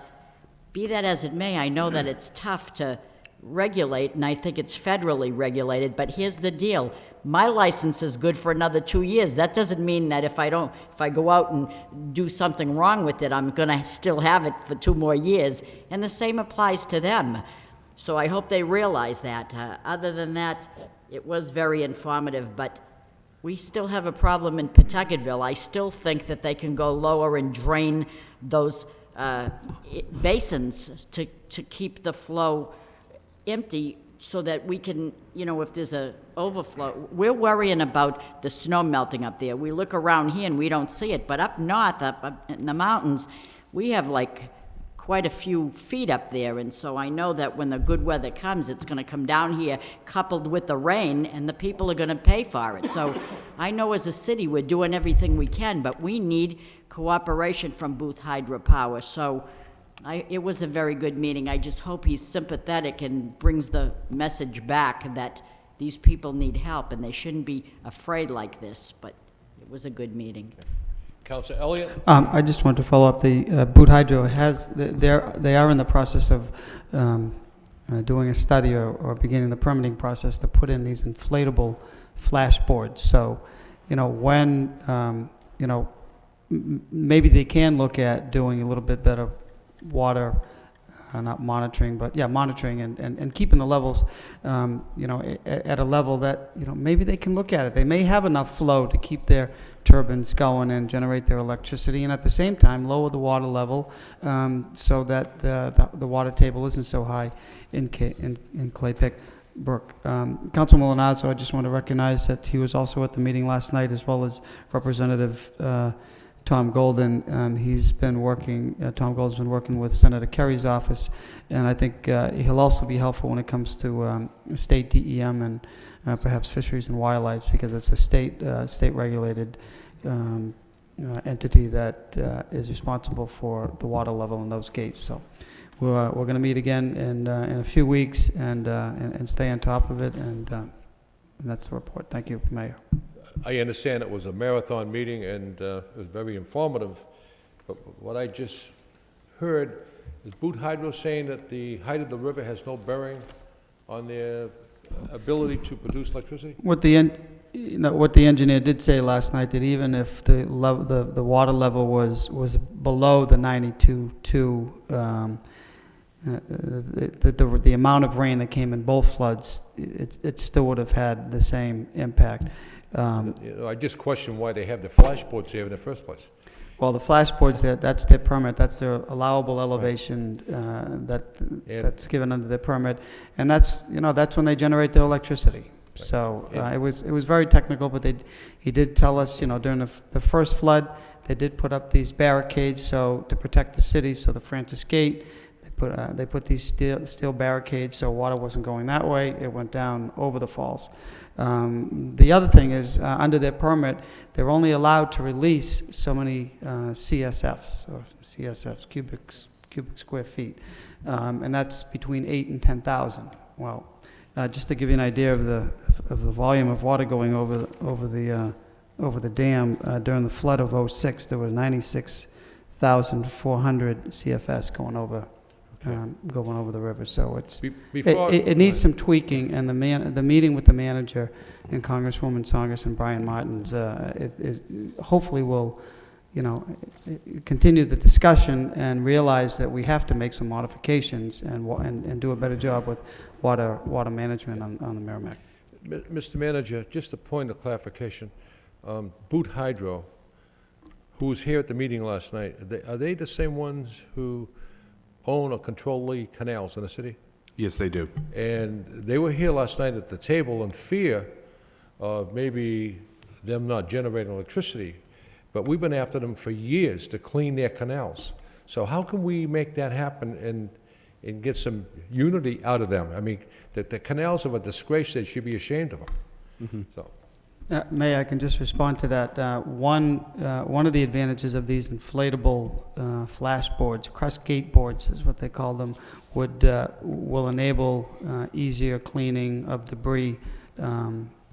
be that as it may, I know that it's tough to regulate, and I think it's federally regulated, but here's the deal. My license is good for another 2 years. That doesn't mean that if I go out and do something wrong with it, I'm gonna still have it for 2 more years, and the same applies to them. So I hope they realize that. Other than that, it was very informative, but we still have a problem in Pawtucketville. I still think that they can go lower and drain those basins to keep the flow empty so that we can, if there's a overflow. We're worrying about the snow melting up there. We look around here and we don't see it, but up north, up in the mountains, we have like quite a few feet up there, and so I know that when the good weather comes, it's going to come down here coupled with the rain, and the people are going to pay for it. So I know as a city we're doing everything we can, but we need cooperation from Booth Hydropower. So it was a very good meeting. I just hope he's sympathetic and brings the message back that these people need help and they shouldn't be afraid like this, but it was a good meeting. Councilor Elliott? I just want to follow up. The Boot Hydro they are in the process of doing a study or beginning the permitting process to put in these inflatable flashboards. So, when, maybe they can look at doing a little bit better water, not monitoring, but monitoring and keeping the levels, at a level that, maybe they can look at it. They may have enough flow to keep their turbines going and generate their electricity, and at the same time lower the water level so that the water table isn't so high in Clay Brook. Councilman Molinazzo, I just want to recognize that he was also at the meeting last night, as well as Representative Tom Golden. Tom Golden's been working with Senator Kerry's office, and I think he'll also be helpful when it comes to state DEM and perhaps fisheries and wildlife, because it's a state-regulated entity that is responsible for the water level in those gates. So we're going to meet again in a few weeks and stay on top of it, and that's the report. Thank you, Mayor. I understand it was a marathon meeting and it was very informative, but what I just heard is Boot Hydro saying that the height of the river has no bearing on their ability to produce electricity? What the engineer did say last night, that even if the water level was below the 92.2, the amount of rain that came in both floods, it still would have had the same impact. I just question why they have the flashboards there in the first place. Well, the flashboards, that's their permit. That's their allowable elevation that's given under their permit, and that's when they generate their electricity. Right. So it was very technical, but he did tell us, during the first flood, they did put up these barricades to protect the city. So the Francis Gate, they put these steel barricades so water wasn't going that way. It went down over the falls. The other thing is, under their permit, they're only allowed to release so many CSFs, or CSFs, cubic square feet, and that's between 8 and 10,000. Well, just to give you an idea of the volume of water going over the dam during the flood of '06, there were 96,400 CFS going over the river. So it needs some tweaking, and the meeting with the manager and Congresswoman Tsongas and Brian Martins hopefully will continue the discussion and realize that we have to make some modifications and do a better job with water management on the Merrimack. Mr. Manager, just a point of clarification. Boot Hydro, who was here at the meeting last night, are they the same ones who own or control the canals in the city? Yes, they do. And they were here last night at the table in fear of maybe them not generating electricity, but we've been after them for years to clean their canals. So how can we make that happen and get some unity out of them? I mean, the canals are a disgrace. They should be ashamed of them. Mm-hmm. So. May I can just respond to that. One of the advantages of these inflatable flashboards, crust gate boards is what they call them, will enable easier cleaning of debris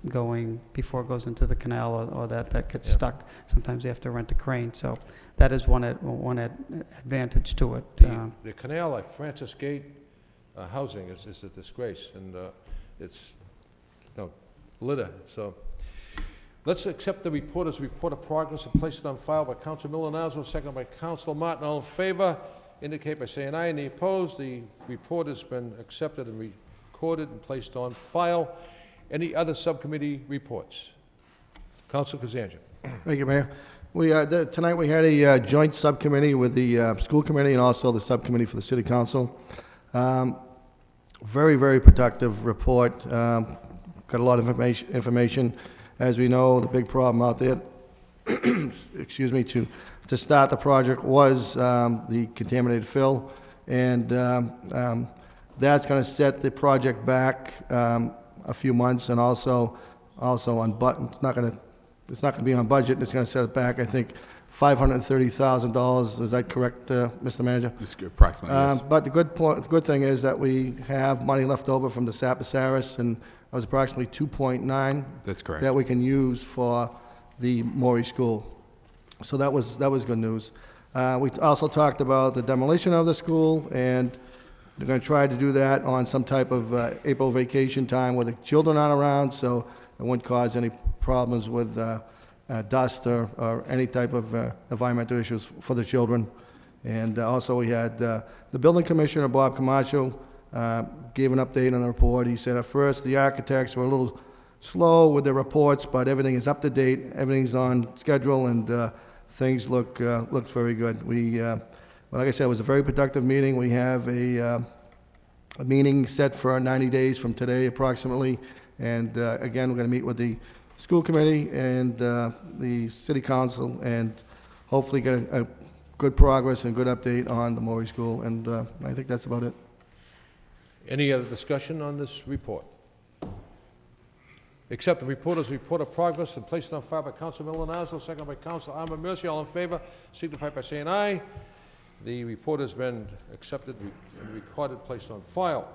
going before it goes into the canal, or that gets stuck. Sometimes they have to rent a crane. So that is one advantage to it. The canal, like Francis Gate housing, is a disgrace, and it's litter. So let's accept the reporter's report of progress and place it on file by Council Milonazo, second by Council Martin. All in favor indicate by saying aye. Any opposed? The report has been accepted and recorded and placed on file. Any other subcommittee reports? Council Kazanjian. Thank you, Mayor. Tonight we had a joint subcommittee with the school committee and also the subcommittee for the city council. Very, very productive report. Got a lot of information. As we know, the big problem out there, excuse me, to start the project was the contaminated fill, and that's going to set the project back a few months, and also on it's not going to be on budget. It's going to set it back, I think, $530,000. Is that correct, Mr. Manager? It's approximately, yes. But the good thing is that we have money left over from the Sapasaris, and it was approximately 2.9. That's correct. That we can use for the Maury School. So that was good news. We also talked about the demolition of the school, and they're going to try to do that on some type of April vacation time where the children aren't around, so it wouldn't cause any problems with dust or any type of environmental issues for the children. And also we had the building commissioner, Bob Camacho, gave an update on the report. He said at first the architects were a little slow with their reports, but everything is up to date, everything's on schedule, and things look very good. Well, like I said, it was a very productive meeting. We have a meeting set for 90 days from today, approximately. And again, we're going to meet with the school committee and the city council, and hopefully get a good progress and good update on the Maury School. And I think that's about it. Any other discussion on this report? Accept the reporter's report of progress and place it on file by Council Milonazo, second by Council Armand Mercy. All in favor signify by saying aye. The report has been accepted and recorded, placed on file.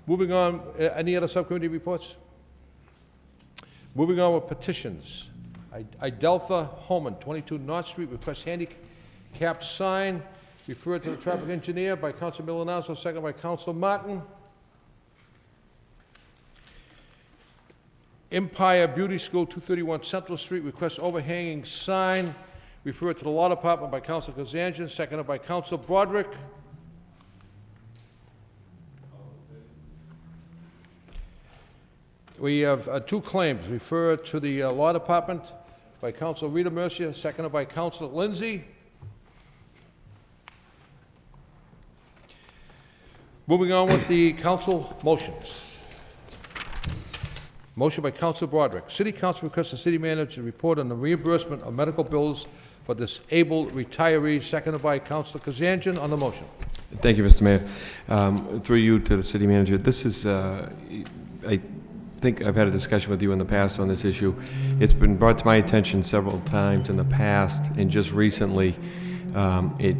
Moving on, any other subcommittee reports? Moving on with petitions. Ideltha Holman, 22 North Street, requests handicap sign. Referred to the traffic engineer by Council Milonazo, second by Council Martin. Empire Beauty School, 231 Central Street, requests overhanging sign. Referred to the Law Department by Council Kazanjian, seconded by Council Broderick. We have two claims referred to the Law Department by Council Rita Mercia, seconded by Council Lindsay. Moving on with the council motions. Motion by Council Broderick. City Council requests the city manager to report on the reimbursement of medical bills for disabled retirees, seconded by Council Kazanjian. On the motion. Thank you, Mr. Mayor. Through you to the city manager, this is, I think I've had a discussion with you in the past on this issue. It's been brought to my attention several times in the past, and just recently, we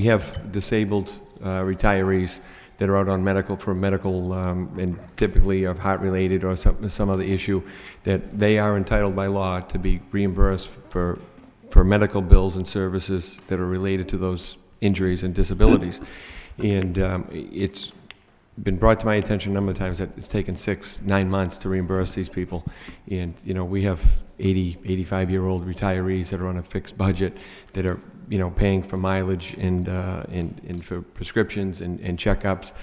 have disabled retirees that are out on medical and typically are heart-related or some other issue, that they are entitled by law to be reimbursed for medical bills and services that are related to those injuries and disabilities. And it's been brought to my attention a number of times that it's taken 6-9 months to reimburse these people. And, we have 85-year-old retirees that are on a fixed budget that are paying for mileage and for prescriptions and checkups.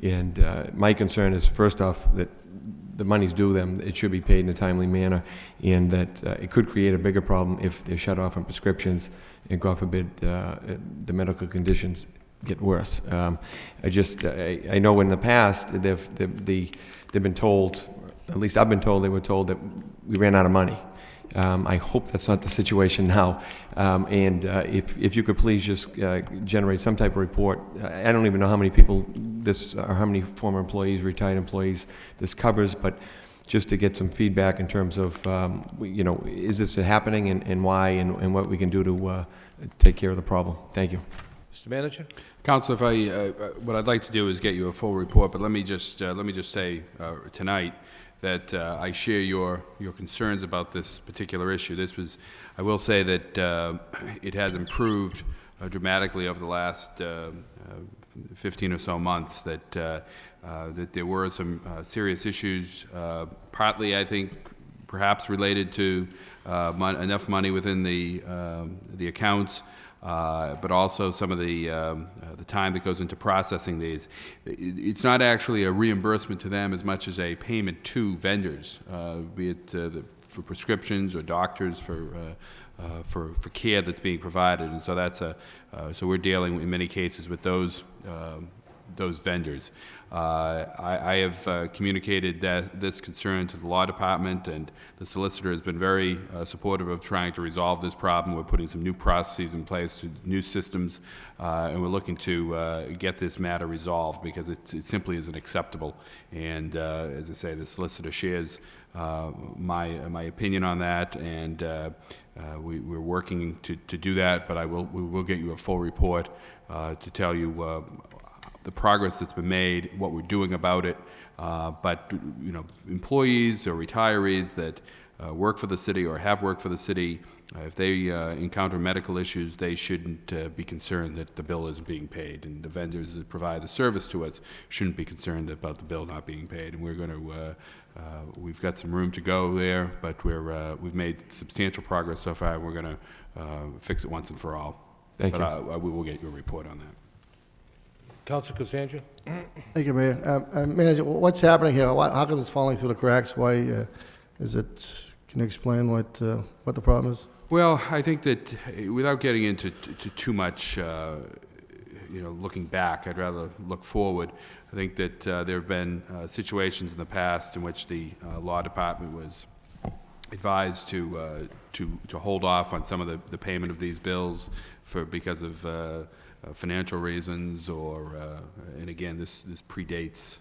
And my concern is, first off, that the money's due them. It should be paid in a timely manner, and that it could create a bigger problem if they're shut off on prescriptions and, God forbid, the medical conditions get worse. I know in the past they've been told, at least I've been told, they were told that we ran out of money. I hope that's not the situation now. And if you could please just generate some type of report. I don't even know how many people or how many former employees, retired employees this covers, but just to get some feedback in terms of, is this happening and why, and what we can do to take care of the problem. Thank you. Mr. Manager? Council, what I'd like to do is get you a full report, but let me just say tonight that I share your concerns about this particular issue. I will say that it has improved dramatically over the last 15 or so months, that there were some serious issues, partly, I think, perhaps related to enough money within the accounts, but also some of the time that goes into processing these. It's not actually a reimbursement to them as much as a payment to vendors, be it for prescriptions or doctors for care that's being provided, and so so we're dealing in many cases with those vendors. I have communicated this concern to the law department, and the solicitor has been very supportive of trying to resolve this problem. We're putting some new processes in place, new systems, and we're looking to get this matter resolved, because it simply isn't acceptable. And as I say, the solicitor shares my opinion on that, and we're working to do that, but we will get you a full report to tell you the progress that's been made, what we're doing about it. But employees or retirees that work for the city or have worked for the city, if they encounter medical issues, they shouldn't be concerned that the bill isn't being paid, and the vendors that provide the service to us shouldn't be concerned about the bill not being paid. And we're going to we've got some room to go there, but we've made substantial progress so far. We're going to fix it once and for all. Thank you. We will get you a report on that. Councilor Costanza? Thank you, Mayor. Manager, what's happening here? How come it's falling through the cracks? Why is it? Can you explain what the problem is? Well, I think that without getting into too much, looking back, I'd rather look forward. I think that there have been situations in the past in which the law department was advised to hold off on some of the payment of these bills because of financial reasons, and again, this predates.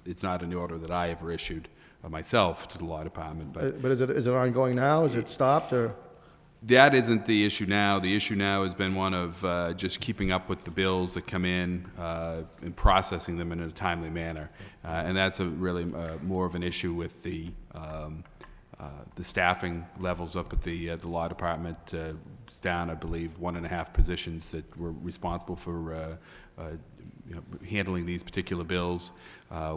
It's not an order that I ever issued myself to the law department. But is it ongoing now? Is it stopped or? That isn't the issue now. The issue now has been one of just keeping up with the bills that come in and processing them in a timely manner, and that's really more of an issue with the staffing levels up at the law department. It's down, I believe, 1.5 positions that were responsible for handling these particular bills.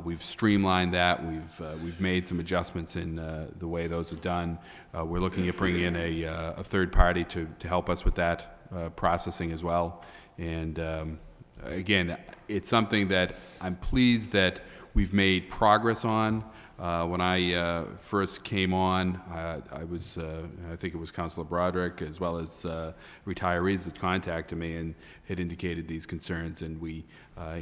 We've streamlined that. We've made some adjustments in the way those are done. We're looking at bringing in a third party to help us with that processing as well. And again, it's something that I'm pleased that we've made progress on. When I first came on, I think it was Councilor Broderick, as well as retirees that contacted me and had indicated these concerns, and we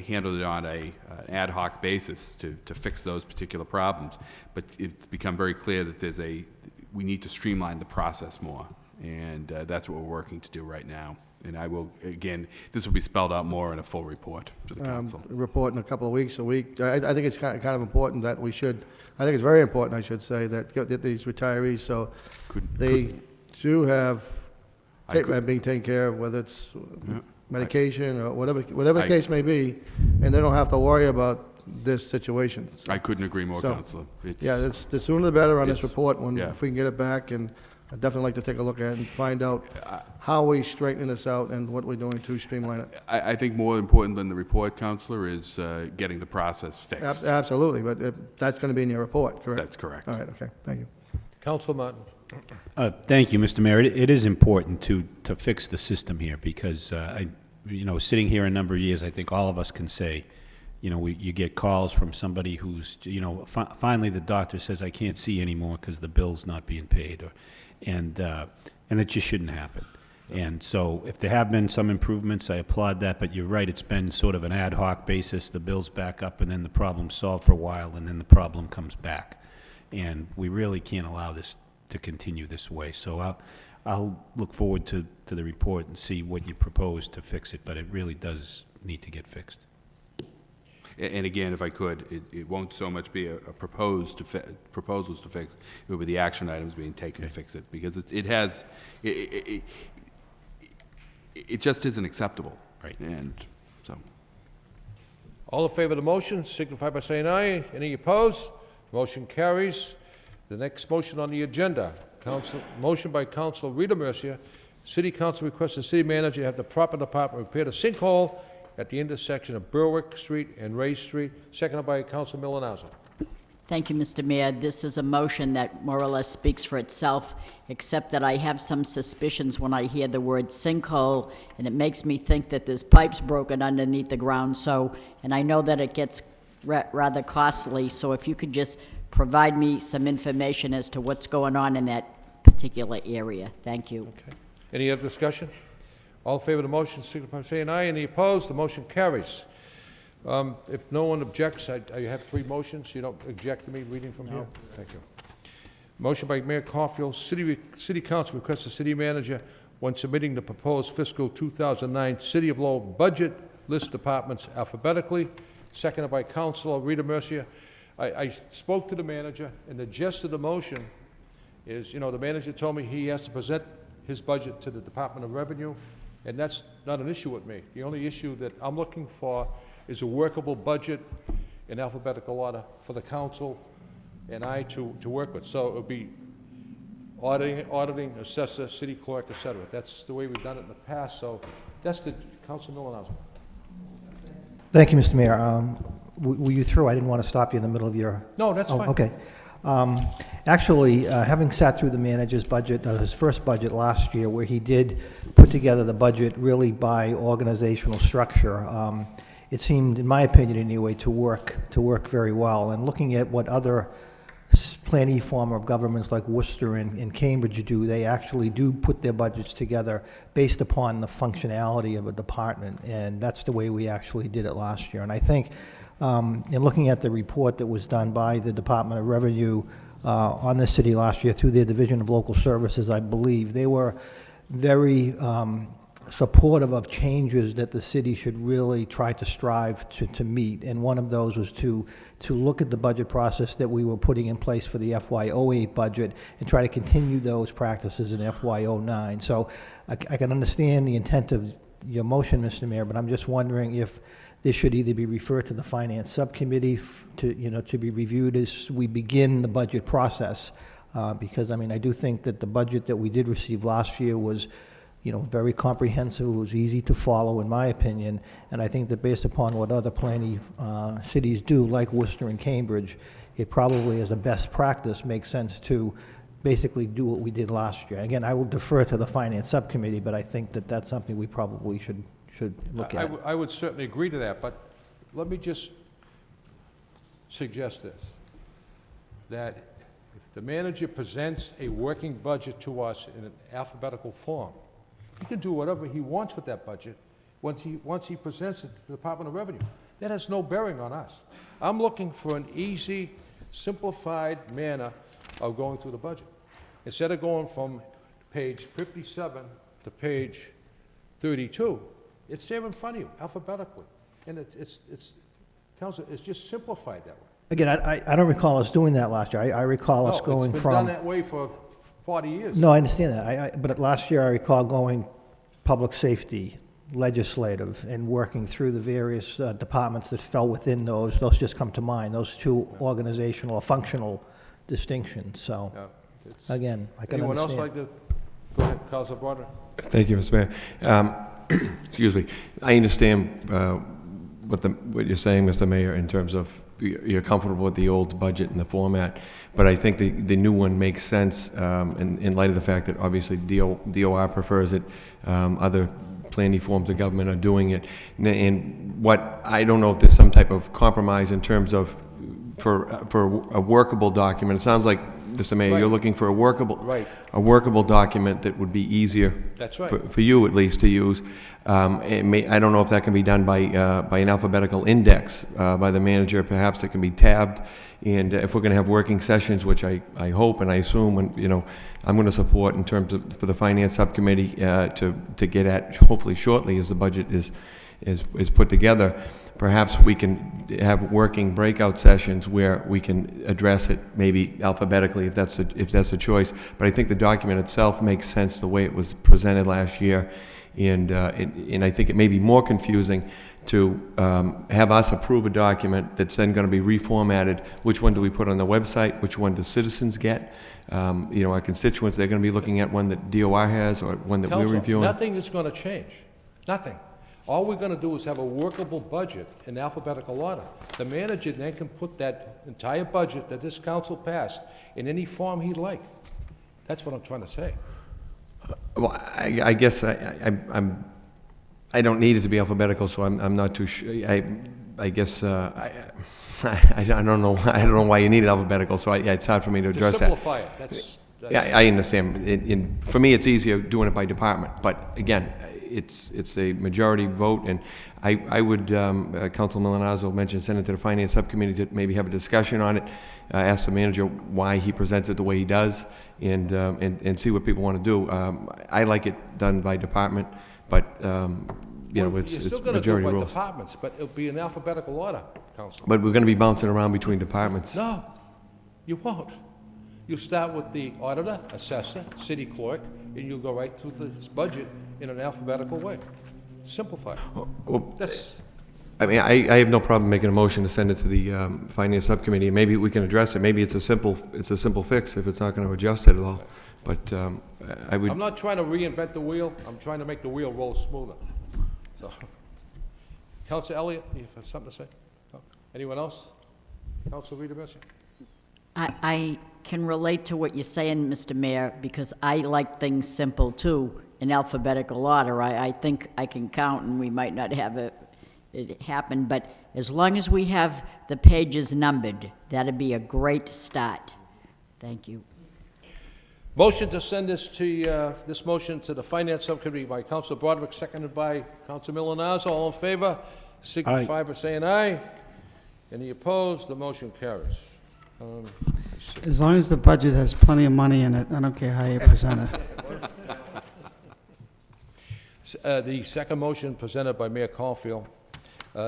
handled it on an ad hoc basis to fix those particular problems. But it's become very clear that we need to streamline the process more, and that's what we're working to do right now. And I will, again, this will be spelled out more in a full report to the council. Report in a couple of weeks, a week. I think it's kind of important that we should, I think it's very important, I should say, that these retirees, so they do have, being taken care of, whether it's medication or whatever the case may be, and they don't have to worry about this situation. I couldn't agree more, Councilor. The sooner the better on this report, if we can get it back, and I'd definitely like to take a look at it and find out how we straighten this out and what we're doing to streamline it. I think more important than the report, Councilor, is getting the process fixed. Absolutely, but that's going to be in your report, correct? That's correct. All right, okay, thank you. Councilor Martin? Thank you, Mr. Mayor. It is important to fix the system here, because sitting here a number of years, I think all of us can say, you get calls from somebody who's, finally the doctor says, I can't see anymore because the bill's not being paid, and it just shouldn't happen. And so if there have been some improvements, I applaud that, but you're right, it's been sort of an ad hoc basis. The bill's back up, and then the problem's solved for a while, and then the problem comes back. And we really can't allow this to continue this way. So I'll look forward to the report and see what you propose to fix it, but it really does need to get fixed. And again, if I could, it won't so much be a proposals to fix. It will be the action items being taken to fix it, because it just isn't acceptable. Right. And so, All in favor of the motion signify by saying aye. Any opposed? Motion carries. The next motion on the agenda, motion by Council Rita Mercier. City Council requests the city manager have the proper department repair the sinkhole at the intersection of Berwick Street and Ray Street. Seconded by Council Milonazo. Thank you, Mr. Mayor. This is a motion that more or less speaks for itself, except that I have some suspicions when I hear the word sinkhole, and it makes me think that there's pipes broken underneath the ground. So, and I know that it gets rather costly, so if you could just provide me some information as to what's going on in that particular area. Thank you. Okay. Any other discussion? All in favor of the motion, signify by saying aye. Any opposed? The motion carries. If no one objects, I have three motions. You don't object to me reading from here? Thank you. Motion by Mayor Caulfield. City Council requests the city manager, when submitting the proposed fiscal 2009 City of Lowell budget, list departments alphabetically. Seconded by Councilor Rita Mercier. I spoke to the manager, and the gist of the motion is, the manager told me he has to present his budget to the Department of Revenue, and that's not an issue with me. The only issue that I'm looking for is a workable budget in alphabetical order for the council and I to work with. So it would be auditing, assessor, city clerk, et cetera. That's the way we've done it in the past, so that's the Council Milonazo. Thank you, Mr. Mayor. Were you through? I didn't want to stop you in the middle of your... No, that's fine. Okay. Actually, having sat through the manager's budget, his first budget last year, where he did put together the budget really by organizational structure, it seemed, in my opinion anyway, to work very well. And looking at what other planning form of governments like Worcester and Cambridge do, they actually do put their budgets together based upon the functionality of a department, and that's the way we actually did it last year. And I think, in looking at the report that was done by the Department of Revenue on the city last year through their Division of Local Services, I believe, they were very supportive of changes that the city should really try to strive to meet. And one of those was to look at the budget process that we were putting in place for the FY08 budget and try to continue those practices in FY09. So I can understand the intent of your motion, Mr. Mayor, but I'm just wondering if this should either be referred to the Finance Subcommittee to be reviewed as we begin the budget process. Because, I do think that the budget that we did receive last year was very comprehensive. It was easy to follow, in my opinion, and I think that based upon what other planning cities do, like Worcester and Cambridge, it probably, as a best practice, makes sense to basically do what we did last year. Again, I will defer to the Finance Subcommittee, but I think that that's something we probably should look at. I would certainly agree to that, but let me just suggest this, that if the manager presents a working budget to us in an alphabetical form, he can do whatever he wants with that budget once he presents it to the Department of Revenue. That has no bearing on us. I'm looking for an easy, simplified manner of going through the budget. Instead of going from page 57 to page 32, it's there in front of you, alphabetically. And it's Council, it's just simplified that way. Again, I don't recall us doing that last year. I recall us going it's been from... done that way for 40 years. No, I understand that. But last year I recall going public safety, legislative, and working through the various departments that fell within those. Those just come to mind, those two organizational or functional distinctions. So, again, I can Anyone understand. else like to? Go ahead, Councilor Broderick. Thank you, Mr. Mayor. Excuse me. I understand what you're saying, Mr. Mayor, in terms of you're comfortable with the old budget and the format, but I think the new one makes sense in light of the fact that obviously DOR prefers it, other planning forms of government are doing it, and what I don't know if there's some type of compromise in terms of for a workable document. It sounds like, Mr. Mayor, you're looking for a workable document that would be easier. That's right. For you at least to use. I don't know if that can be done by an alphabetical index by the manager. Perhaps it can be tabbed. And if we're going to have working sessions, which I hope and I assume, I'm going to support in terms of for the Finance Subcommittee to get at hopefully shortly as the budget is put together. Perhaps we can have working breakout sessions where we can address it maybe alphabetically if that's a choice. But I think the document itself makes sense the way it was presented last year, And I think it may be more confusing to have us approve a document that's then going to be reformatted. Which one do we put on the website? Which one do citizens get? Our constituents, they're going to be looking at one that DOR has or one that we're Counselor, reviewing. nothing is going to change. Nothing. All we're going to do is have a workable budget in alphabetical order. The manager then can put that entire budget that this council passed in any form he'd like. That's what I'm trying to say. Well, I guess I don't need it to be alphabetical, so I'm not too sure. I guess I don't know. I don't know why you need it alphabetical. So it's hard for me to address that. Simplify it. That's Yeah, I understand. For me, it's easier doing it by department. But again, it's a majority vote, and I would, Councilor Milanazzo mentioned send it to the Finance Subcommittee to maybe have a discussion on it, ask the manager why he presents it the way he does, and see what people want to do. I like it done by department, but it's still going to do majority it by rules. departments, but it'll be in alphabetical order, Councilor. But we're going to be bouncing around between departments. No, you won't. You start with the auditor, assessor, city clerk, and you'll go right through this budget in an alphabetical way. Simplify. Well, That's, I have no problem making a motion to send it to the Finance Subcommittee, and maybe we can address it. Maybe it's a simple fix if it's not going to adjust it at all. But I would. I'm not trying to reinvent the wheel. I'm trying to make the wheel roll smoother. So, Councilor Elliott, you have something to say? No? Anyone else? Councilor Rita Messi? I can relate to what you're saying, Mr. Mayor, because I like things simple too, in alphabetical order. I think I can count, and we might not have it happen, but as long as we have the pages numbered, that'd be a great start. Thank you. Motion to send this motion to the Finance Subcommittee by Councilor Broderick, seconded by Councilor Milanazzo. All in favor, signify by saying aye. Any opposed? The motion carries. As long as the budget has plenty of money in it, I don't care how you present it. The second motion presented by Mayor Caulfield.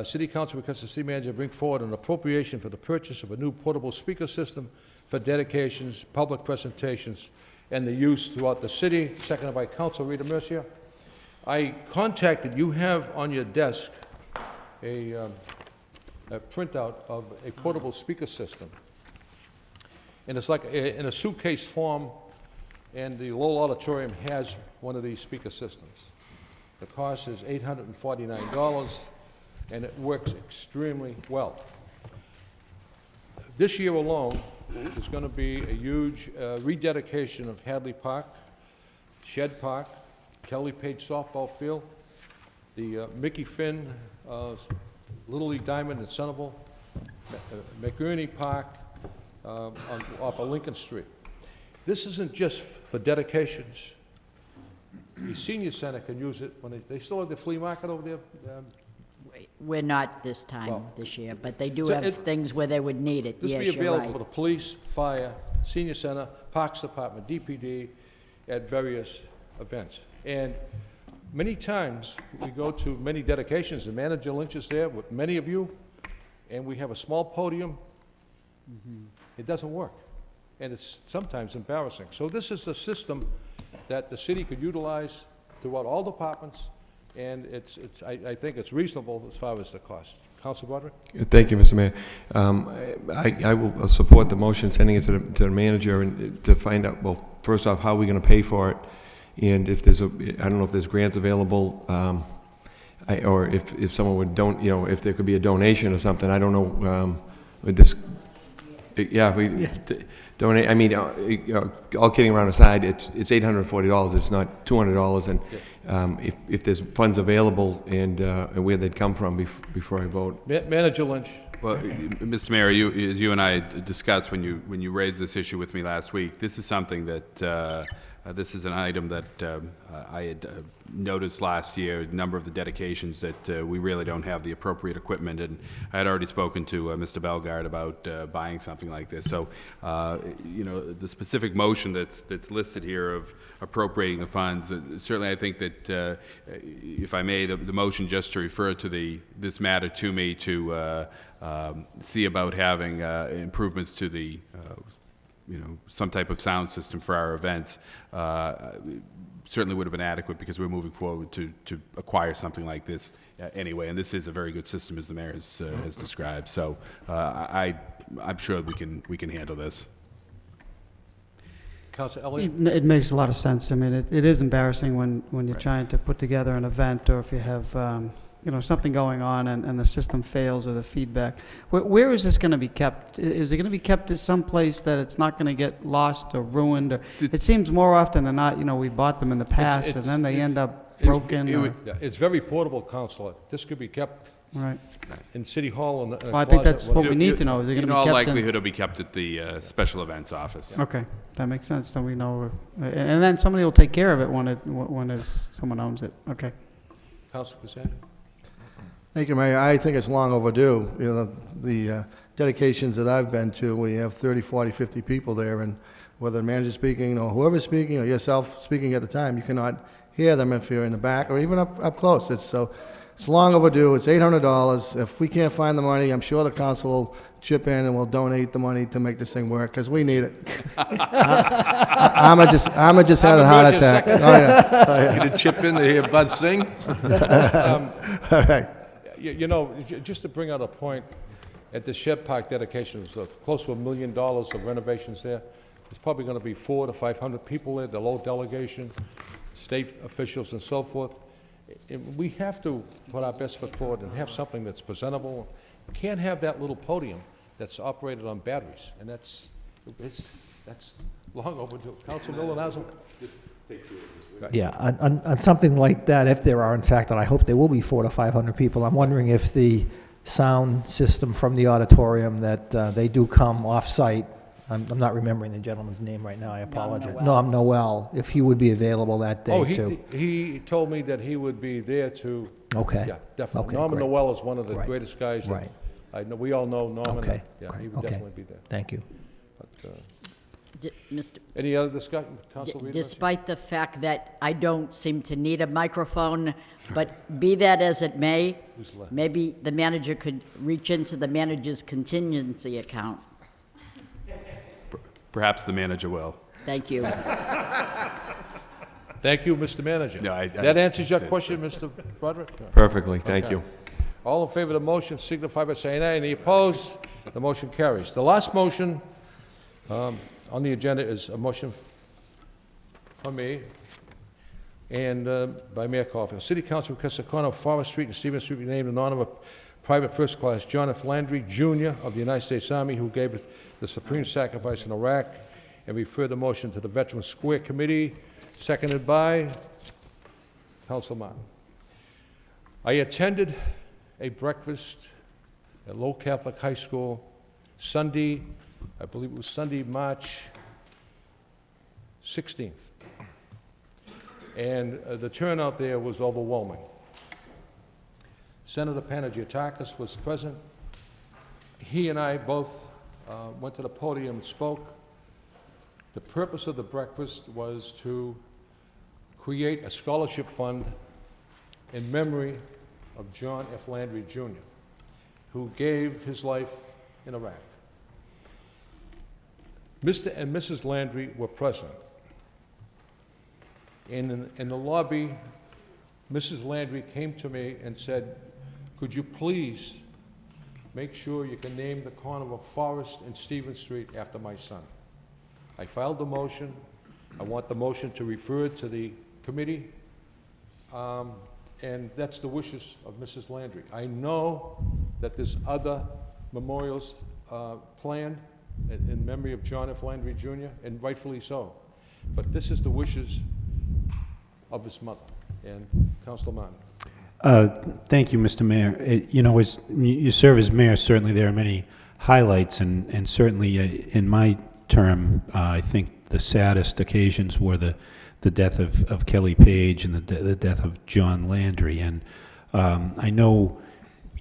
City Council requests the city manager bring forward an appropriation for the purchase of a new portable speaker system for dedications, public presentations, and the use throughout the city, seconded by Councilor Rita Mercier. You have on your desk a printout of a portable speaker system. And it's like in a suitcase form, and the Lowell Auditorium has one of these speaker systems. The cost is $849, and it works extremely well. This year alone, there's going to be a huge rededication of Hadley Park, Shed Park, Kelly Page Softball Field, the Mickey Finn Little League Diamond in Centerville, McGurney Park, off of Lincoln Street. This isn't just for dedications. The senior center can use it when they still have the flea market over there. We're not this year, but they do So have things where they would need it. This will Yes, be you're available right. for the police, fire, senior center, Parks Department, DPD, at various events. And many times, we go to many dedications, and Manager Lynch is there with many of you, and we have a small podium. It doesn't work, and it's sometimes embarrassing. So this is a system that the city could utilize throughout all departments, and I think it's reasonable as far as the cost. Councilor Broderick? Thank you, Mr. Mayor. I will support the motion, sending it to the manager and to find out, well, first off, how we're going to pay for it, and if there's I don't know if there's grants available, or if someone would if there could be a donation or something. I don't know. With this, donate. I mean, all kidding around aside, it's $840. It's not $200, and if there's funds available and where they'd come from before I vote. Manager Lynch. Well, Mr. Mayor, as you and I discussed when you raised this issue with me last week, this is something that this is an item that I had noticed last year, a number of the dedications that we really don't have the appropriate equipment, and I had already spoken to Mr. Bellegarde about buying something like this. So, the specific motion that's listed here of appropriating the funds, certainly I think that, if I may, the motion just to refer to this matter to me to see about having improvements to the some type of sound system for our events. certainly would have been adequate because we're moving forward to acquire something like this anyway. And this is a very good system, as the mayor has described. So I'm sure we can handle this. Councilor Elliott? It makes a lot of sense. I mean, it is embarrassing when you're trying to put together an event, or if you have, something going on and the system fails, or the feedback. Where is this going to be kept? Is it going to be kept at some place that it's not going to get lost or ruined? Or, it seems more often than not, we bought them in the past, and then they end up broken. It's very portable, Councilor. This could be kept in City Hall. In a Well, I think closet, that's what whatever. we need to know. Is it going to In be all kept likelihood, it'll be kept at the special events office. Okay, that makes sense. Then we know, and then somebody will take care of it when someone owns it. Okay. Councilor Pizzato? Thank you, Mayor. I think it's long overdue. The dedications that I've been to, we have 30, 40, 50 people there, and whether the manager's speaking or whoever's speaking or yourself speaking at the time, you cannot hear them if you're in the back or even up close. It's long overdue. It's $800. If we can't find the money, I'm sure the council will chip in and will donate the money to make this thing work, because we need it. I'ma just had a heart attack. Oh, yeah. You gonna chip in to hear Bud sing? All right. Just to bring out a point, at the Shed Park dedication, it was close to $1 million of renovations there. There's probably going to be 400 to 500 people there, the Lowell delegation, state officials and so forth. And we have to put our best foot forward and have something that's presentable. We can't have that little podium that's operated on batteries, and that's long overdue. Councilor Miller, Yeah, on something like that, if there are, in fact, and I hope there will be 400 to 500 people, I'm wondering if the sound system from the auditorium that they do come off-site, I'm not remembering the gentleman's name right now, I apologize. Noel, if he would be available that day, too. He told me that he would be there to. Okay. Yeah, definitely. Okay, Norman great. Noel is one of the Right. greatest guys. Right. I know, we all know Norman. Okay, Yeah, great. he would Okay. definitely be there. Thank you. But, Mr. any other discussion, Councilor Reed? Despite the fact that I don't seem to need a microphone, but be that as it may, maybe the manager could reach into the manager's contingency account. Perhaps the manager will. Thank you. Thank you, Mr. Manager. No, that answers your question, Mr. Broderick? Perfectly, thank you. All in favor of the motion signify by saying aye. Any opposed? The motion carries. The last motion on the agenda is a motion from me and by Mayor Caulfield. City Council requests the corner of Forest Street and Stevens Street be named in honor of Private First Class John F. Landry, Jr. of the United States Army, who gave the supreme sacrifice in Iraq, and refer the motion to the Veterans Square Committee, seconded by Council Martin. I attended a breakfast at Lowell Catholic High School Sunday, I believe it was Sunday, March 16th. And the turnout there was overwhelming. Senator Panagiotakis was present. He and I both went to the podium and spoke. The purpose of the breakfast was to create a scholarship fund in memory of John F. Landry, Jr., who gave his life in Iraq. Mr. and Mrs. Landry were present. In the lobby, Mrs. Landry came to me and said, could you please make sure you can name the corner of Forest and Stevens Street after my son? I filed the motion. I want the motion to refer to the committee. And that's the wishes of Mrs. Landry. I know that there's other memorials planned in memory of John F. Landry, Jr., and rightfully so. But this is the wishes of his mother. And Councilor Martin. Thank you, Mr. Mayor. As you serve as mayor, certainly there are many highlights, and certainly in my term, I think the saddest occasions were the death of Kelly Page and the death of John Landry. And I know,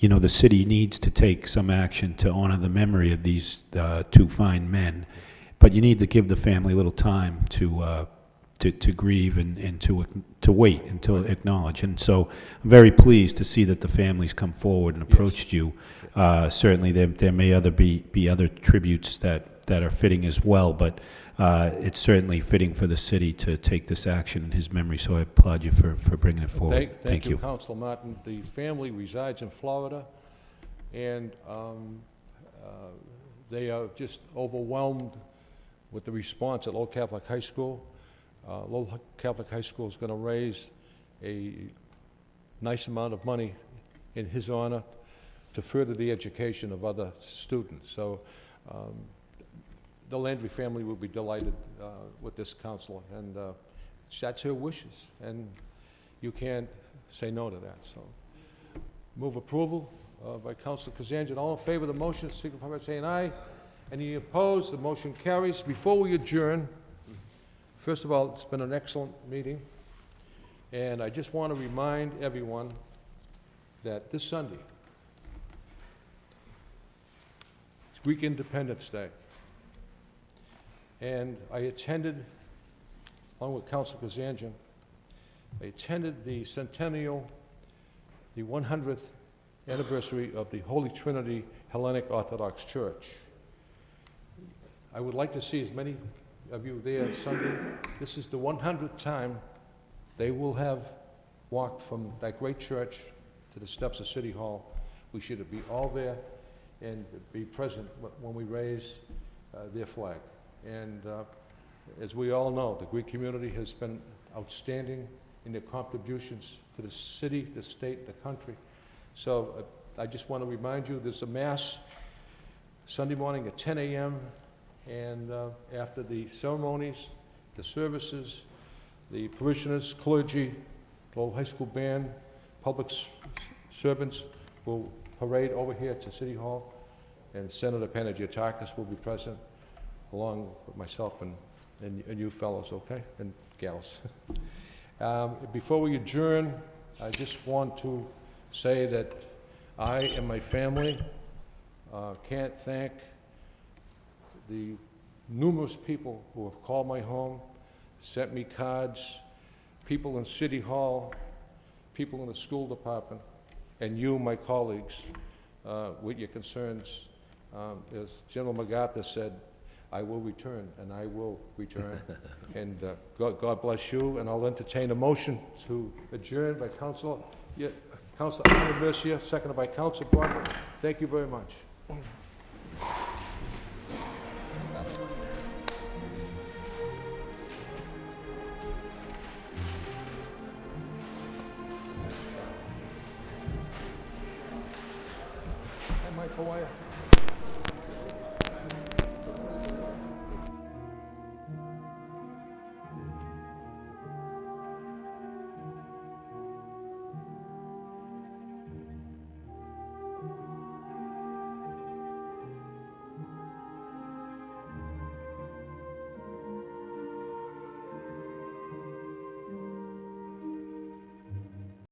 the city needs to take some action to honor the memory of these two fine men, but you need to give the family a little time to grieve and to wait until acknowledge. And so I'm very pleased to see that the families come forward and approached you. Certainly there may be other tributes that that are fitting as well, but it's certainly fitting for the city to take this action in his memory, so I applaud you for bringing it forward. Thank you, Councilor Martin. The family resides in Florida, and they are just overwhelmed with the response at Lowell Catholic High School. Lowell Catholic High School is going to raise a nice amount of money in his honor to further the education of other students. So the Landry family will be delighted with this counselor, and that's her wishes, and you can't say no to that. So move approval by Councilor Kazanjian. All in favor of the motion, signify by saying aye. Any opposed? The motion carries. Before we adjourn, first of all, it's been an excellent meeting, and I just want to remind everyone that this Sunday, it's Greek Independence Day, and I attended, along with Councilor Kazanjian, I attended the centennial, the 100th anniversary of the Holy Trinity Hellenic Orthodox Church. I would like to see as many of you there Sunday. This is the 100th time they will have walked from that great church to the steps of City Hall. We should be all there and be present when we raise their flag. And as we all know, the Greek community has been outstanding in their contributions to the city, the state, the country. So I just want to remind you, there's a Mass Sunday morning at 10 a.m., and after the ceremonies, the services, the parishioners, clergy, Lowell High School band, public servants will parade over here to City Hall, and Senator Panagiotakis will be present, along with myself and you fellows, okay, and gals. Before we adjourn, I just want to say that I and my family can't thank the numerous people who have called my home, sent me cards, people in City Hall, people in the school department, and you, my colleagues, with your concerns. As General MacArthur said, I will return, and I will return. And God bless you, and I'll entertain a motion to adjourn by Councilor Allen Mercier, seconded by Councilor Broderick. Thank you very much. Hi, Mike, how are you?